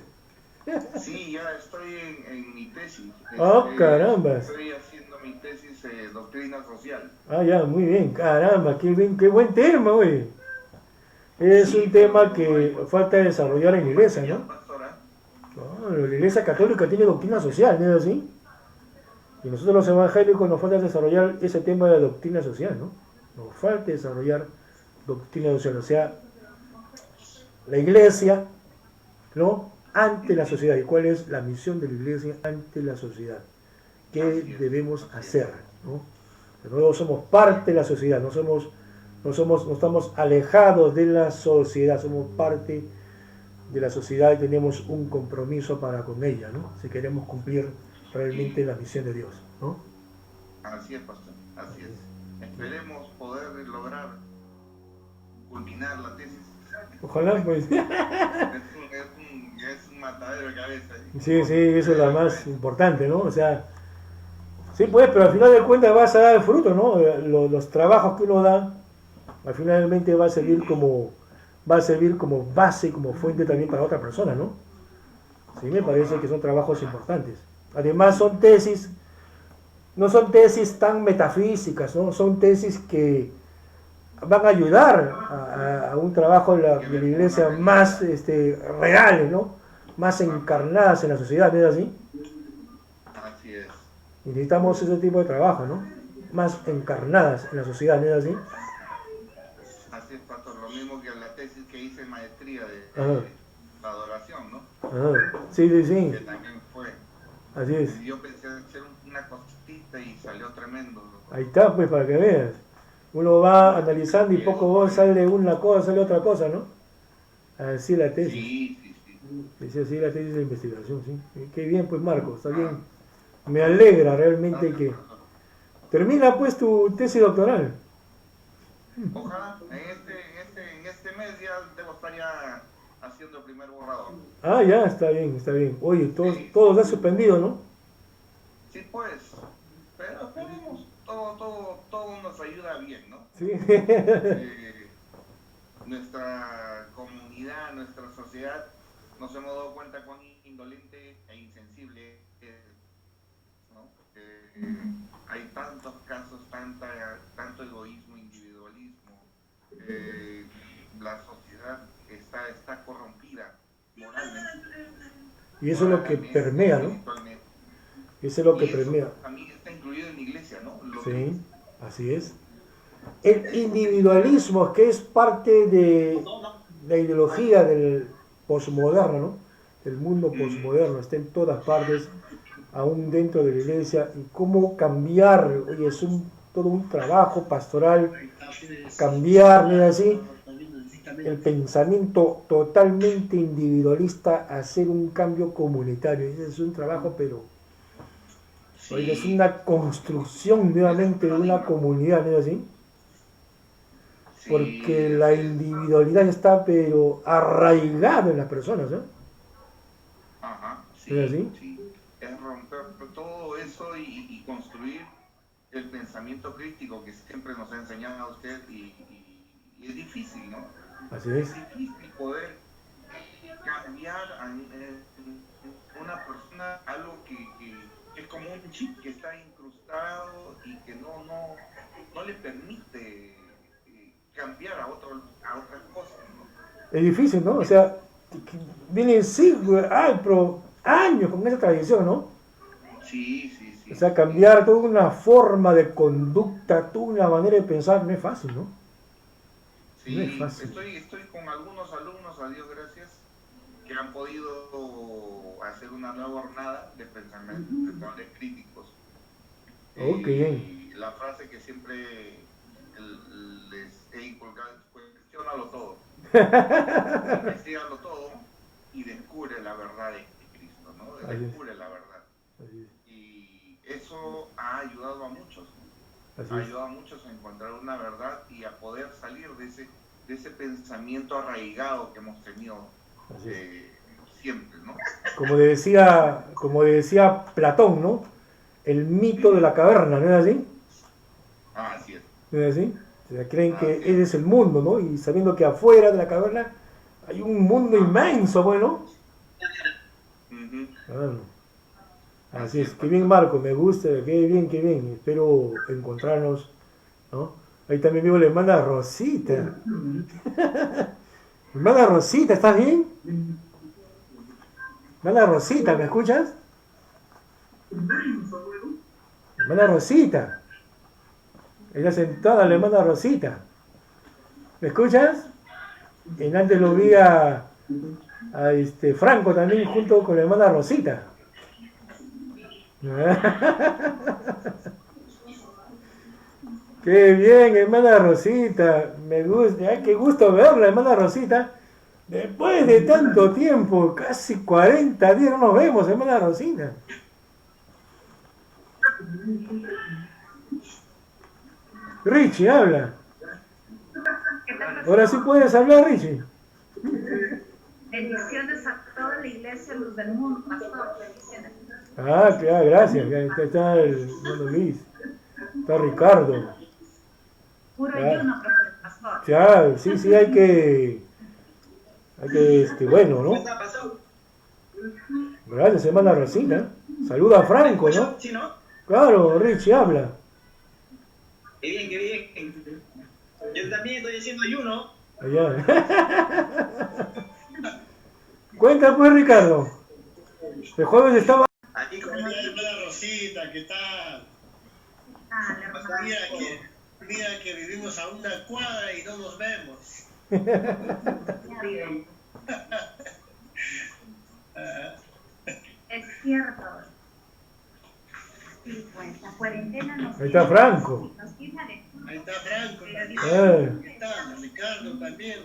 Sí, ya estoy en mi tesis. Oh, carambas. Estoy haciendo mi tesis doctrina social. Ah, ya, muy bien. Caramba, qué bien, qué buen tema, güey. Es un Sí, tema pero hay que falta desarrollar en la iglesia, ¿no? complejidad, pastora. No, la iglesia católica tiene doctrina social, ¿no es así? Y nosotros los evangélicos nos falta desarrollar ese tema de doctrina social, ¿no? Nos falta desarrollar doctrina social, o sea, la iglesia, ¿no? Ante la sociedad. ¿Y cuál es la misión de la iglesia ante la sociedad? ¿Qué Así es, debemos así es. hacer? ¿No? Nosotros somos parte de la sociedad, no estamos alejados de la sociedad, somos parte de la sociedad y tenemos un compromiso para con ella, ¿no? Si queremos cumplir realmente Y la misión de Dios, ¿no? así es, pastor. Así Así es. es. Y Esperemos poder lograr culminar la tesis. ojalá, pues, Es un matadero de cabeza. sí, sí, eso es lo Pero más pues, importante, ¿no? O sea, sí, pues, pero al final de cuentas vas a dar el fruto, ¿no? Los trabajos que uno da, al finalmente va a servir como base, como fuente también para otra persona, ¿no? Sí, me parece que ojalá, son trabajos ojalá. importantes. Además, son tesis, no son tesis tan metafísicas, ¿no? Son tesis que van a ayudar a un trabajo Que de la ver con una iglesia más realidad. reales, ¿no? Más Ajá. encarnadas en la sociedad, ¿no es así? Así es. Y necesitamos ese tipo de trabajo, ¿no? Más encarnadas en la sociedad, ¿no es así? Así es, pastor. Lo mismo que la tesis que hice en maestría Ajá, de la adoración, ¿no? ajá. Sí, sí, sí, Que también fue. así es. Yo pensé hacer una cosita y salió tremendo. Ahí está, pues, para que veas. Uno va Una tesis analizando y que poco sale una cosa, sale otra cosa, ¿no? Así la tesis. sí, sí, sí. Dice así la tesis de investigación, sí. Qué bien, pues, Marco, está bien. Ah, Me alegra realmente gracias, que pastor. termina, pues, tu tesis doctoral. Ojalá en este mes ya debo estar ya haciendo el primer borrador. Ah, ya, está bien, está bien. Oye, Sí, todos sí, han sí. suspendido, ¿no? Sí, pues. Pero esperemos, todo nos ayuda bien, ¿no? Sí. Eh, Nuestra comunidad, nuestra sociedad, nos hemos dado cuenta cuán indolente e insensible es, ¿no? Hay tantos casos, tanto egoísmo, individualismo, eh, la sociedad está corrompida Y eso es lo que moralmente, permea, ¿no? espiritualmente. Eso es lo que Y eso permea. también está incluido en la iglesia, ¿no? Lo Sí, triste. así es. El individualismo, que es parte de la ideología del posmoderno, ¿no? El mundo Mm, posmoderno está en todas partes, aún dentro de la iglesia, y cómo cambiar, oye, todo un trabajo pastoral, cambiar, ¿no es así? El pensamiento totalmente individualista, hacer un cambio comunitario. Ese es un trabajo, pero, oye, es sí, una construcción es un nuevamente de una paradigma. comunidad, ¿no es así? Porque Sí, la así es. individualidad está pero arraigada en las personas, ¿no? Ajá, ¿No es sí, así? sí. Es romper todo eso y construir el pensamiento crítico que siempre nos ha enseñado a usted y es difícil, ¿no? Así Es es. difícil poder cambiar una persona algo que es como un chip que está incrustado y que no le permite cambiar a otras cosas, ¿no? Es difícil, ¿no? O Es, sea, vienen siglos, pero años con esa tradición, ¿no? sí, sí, O sí, sea, sí. cambiar toda una forma de conducta, toda una manera de pensar, no es fácil, ¿no? No es Sí, fácil. estoy con algunos alumnos, a Dios gracias, que han podido hacer una nueva jornada de pensadores críticos. Oh, qué bien. Y la frase que siempre les he inculcado es: cuestiónalo todo, investigalo todo y descubre la verdad de Cristo, ¿no? Así es, Descubre la verdad. así es, Y eso ha ayudado a muchos, ¿no? así Ha es, ayudado a muchos a encontrar una verdad y a poder salir de ese pensamiento arraigado que hemos tenido así es. siempre, ¿no? Como decía Platón, ¿no? El mito de Ujú. la caverna, ¿no es así? Así es, ¿No es así? O sea, creen que así ese es. es el mundo, ¿no? Y sabiendo que afuera de la caverna hay un mundo Ajá. inmenso, bueno, Claro. Así es, qué bien Marco, me gusta, qué bien, qué bien. Espero encontrarnos, ¿no? Ahí también vivo la hermana Rosita. Hermana Rosita, ¿estás bien? Hermana Rosita, ¿me escuchas? Hermana Rosita. Ella sentada, la hermana Rosita. ¿Me escuchas? En antes lo vi a Franco también junto con la hermana Rosita. Qué bien, hermana Rosita. Me gusta, ay, qué gusto verla, hermana Rosita. Después de tanto tiempo, casi 40 días no nos vemos, hermana Rosita. Richie, habla. Ahora sí puedes hablar, Richie. Bendiciones a toda la iglesia, luz del mundo, pastor. Bendiciones. Ah, claro, gracias. Está el hermano Luis. Está Ricardo. Puro Ah, ayuno, pastor. ya, sí, sí, bueno, ¿no? Gracias, hermana Rosita. Saluda a Franco, ¿no? Sí, ¿no? Claro, Richie, habla. Qué bien, qué bien. Yo también estoy haciendo ayuno. Allá. Cuenta pues, Ricardo. El jueves estaba... Aquí con la hermana Rosita, ¿qué tal? Ah, la hermana. Mira que vivimos a una cuadra y no nos vemos. Ya viven. Es cierto. Sí, pues la cuarentena nos Ahí está Franco. nos tiene alejado. Ahí está Franco. Eh. Ahí está Ricardo también.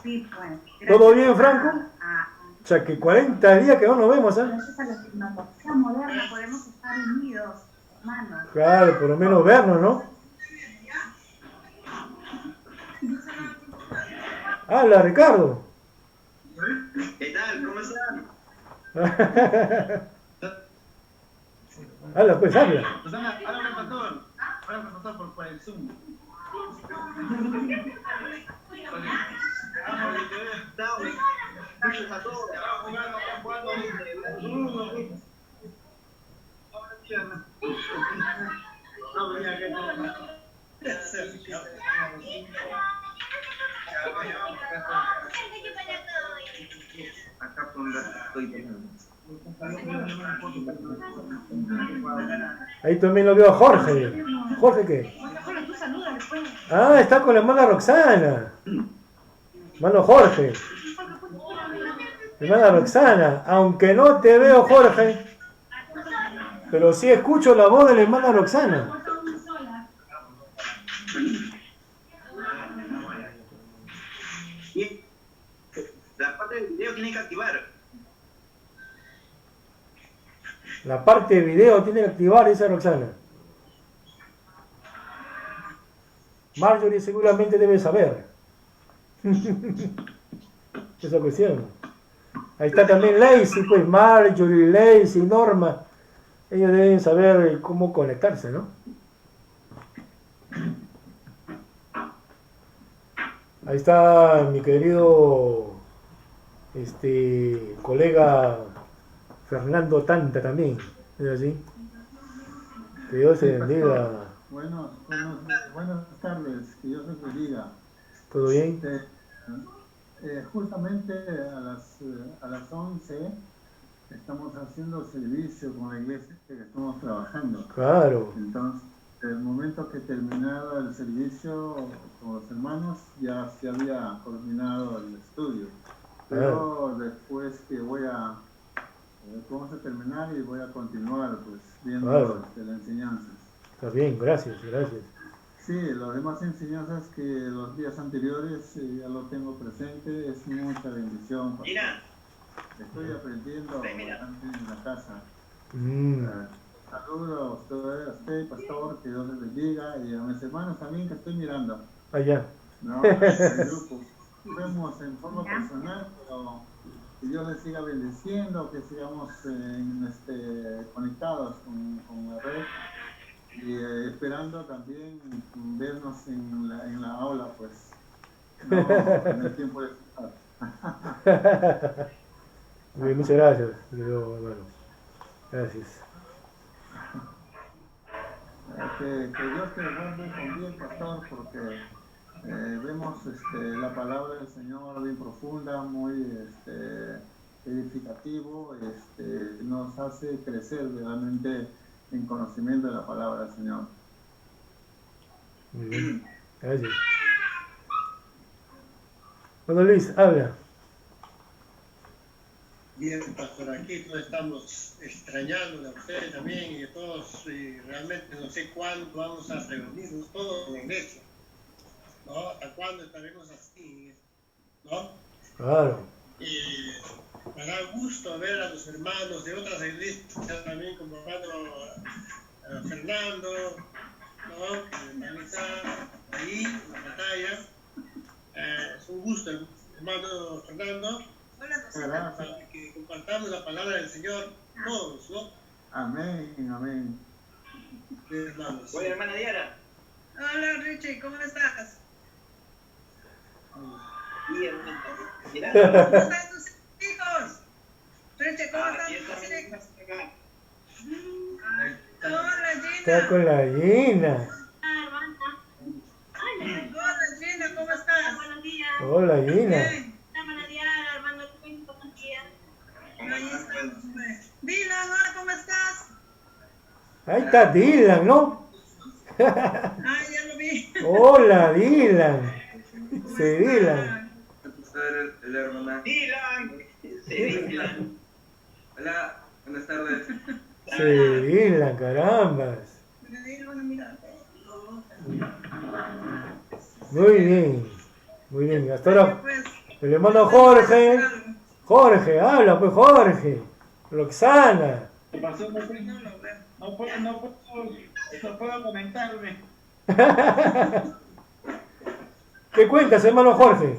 Sí, pues. ¿Todo bien, Franco? O sea, que 40 días que no nos vemos, ¿eh? Gracias a la tecnología moderna podemos estar unidos, hermanos. Claro, por lo menos vernos, ¿no? Habla, Ricardo. ¿Qué tal? ¿Cómo están? Habla, pues, habla. Susana, háblame, pastor. Háblame, pastor, por el Zoom. Muchos a todos. Acá por la estoy. Ahí también lo veo a Jorge. ¿Jorge qué? Jorge, tú saludas después. Ah, está con la hermana Roxana. Hermano Jorge. Hermana Roxana. Aunque no te veo, Jorge, pero sí escucho la voz de la hermana Roxana. Y la parte del video tiene que activar. La parte de video tiene que activar esa Roxana. Marjorie seguramente debe saber esa cuestión. Ahí está también Lacey, pues Marjorie, Lacey, Norma. Ellos deben saber cómo conectarse, ¿no? Ahí está mi querido colega Fernando Tanta también. ¿Es así? Que Dios se bendiga. Buenas tardes, que Dios les bendiga. ¿Todo bien? Justamente a las 11 estamos haciendo servicio con la iglesia que estamos trabajando. Claro. Entonces, el momento que terminaba el servicio con los hermanos, ya se había culminado el estudio. Pero después que vamos a terminar y voy a continuar pues viendo la enseñanza. Está bien, gracias. Sí, las demás enseñanzas que los días anteriores ya lo tengo presente, es mucha bendición. Mira. Estoy aprendiendo bastante en la casa. Mm. Saludos a usted, pastor, que Dios les bendiga, y a mis hermanos también que estoy mirando. Allá. ¿No? El grupo. Vemos en forma personal, pero que Dios les siga bendiciendo, que sigamos conectados con la red. Y esperando también vernos en la aula, pues, no, en el tiempo de estar. Bien, muchas gracias, querido hermano. Gracias. Que Dios te guarde con bien, pastor, porque vemos la palabra del Señor bien profunda, muy edificativo, nos hace crecer realmente en conocimiento de la palabra del Señor. Muy bien, gracias. Bueno, Luis, habla. Bien, pastor, aquí todos estamos extrañando a ustedes también y a todos, y realmente no sé cuándo vamos a reunirnos todos en la iglesia, ¿no? ¿Hasta cuándo estaremos así, no? Claro. Y me da gusto ver a los hermanos de otras iglesias también, como hermano Fernando, ¿no? Que también está ahí en la pantalla. Es un gusto, hermano Fernando. Para que compartamos la palabra del Señor todos, ¿no? Amén, amén. Hermanos. Oye, hermana Diana. Hola Richie, ¿cómo estás? Y hermana. Mira. ¿Cómo están tus hijos? Richie, ¿cómo están Aquí tus estamos hijos? acá. Hola Está Gina. con la Gina. Hola Gina, ¿cómo estás? Buenos días. Hola, Gina. Bien. Buenos días, hermano. Buenos días. Ahí estamos, pues. Dylan, hola, ¿cómo estás? Ahí está Dylan, ¿no? Ah, ya lo vi. Hola, Dylan. ¿Cómo Sí, estás? Dylan. La hermana. Dylan. Sí, Dylan. Hola, buenas tardes. Sí, Dylan, carambas. Dylan, mira. Muy bien. Muy bien. Hasta ahora, Pues, el hermano Jorge. Jorge, habla pues, Jorge. Roxana. ¿Qué pasó? no lo veo. No puedo comentarme. ¿Qué cuentas, hermano Jorge?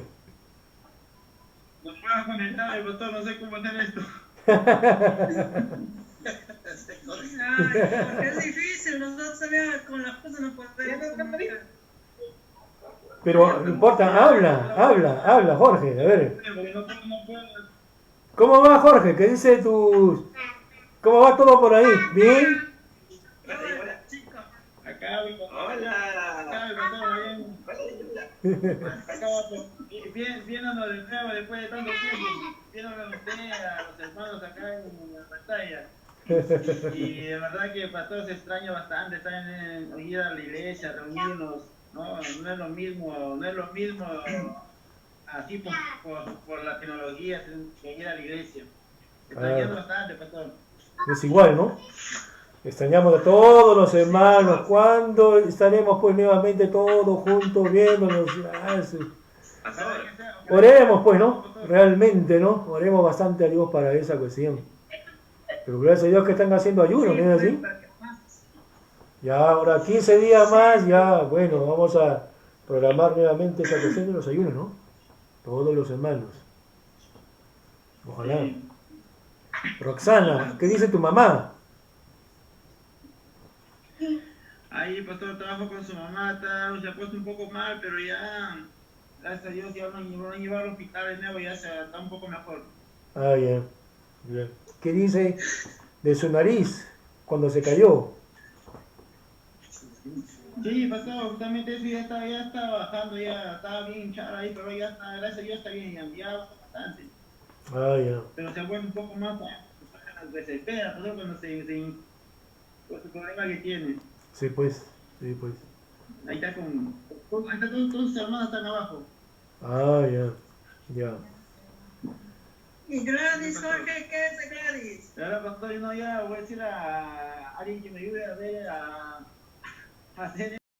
No puedo comentarme, pastor, no sé cómo hacer esto. Ay, porque es difícil, nosotros sabíamos con las cosas no podemos comunicar. Pero no importa, habla, Jorge. A ver. No puedo. ¿Cómo va, Jorge? ¿Qué dice tu... ¿Cómo va todo por ahí? ¿Bien? Hola. Chico, Acá, Hola. viéndonos de nuevo después de tanto tiempo, viéndonos a usted, a los hermanos acá en la pantalla. Y de verdad que pastor se extraña bastante estar en ir a la iglesia, reunirnos, no es lo mismo, así por la tecnología, que ir a la iglesia. Extrañando bastante, pastor. Es igual, ¿no? Extrañamos a todos los hermanos. ¿Cuándo estaremos pues nuevamente todos juntos viéndonos? Ah, sí. Oremos pues, ¿no? Realmente, ¿no? Oremos bastante a Dios para esa cuestión. Pero gracias a Dios que están haciendo ayuno, ¿no es así? Ya ahora 15 días más, ya, bueno, vamos a programar nuevamente esa cuestión de los ayunos, ¿no? Todos los hermanos. Ojalá. Roxana, ¿qué dice tu mamá? Ahí, pastor, trabajo con su mamá, se ha puesto un poco mal, pero ya, gracias a Dios, ya van a llevar al hospital de nuevo, ya está un poco mejor. Ah, bien. Bien. ¿Qué dice de su nariz cuando se cayó? Sí, pastor, justamente eso ya está bajando, ya estaba bien hinchada ahí, pero ya está, gracias a Dios está bien, ya bastante. Ah, ya. Pero se vuelve un poco más, pues se espera, pastor, cuando por el problema que tiene. Sí, pues. Sí, pues. Ahí está ahí está todos sus hermanos están abajo. Ah, ya. Ya. ¿Y Gladys, Jorge, qué es de Gladys? Ahora, pastor, no, ya voy a decir a alguien que me ayude a ver, a hacer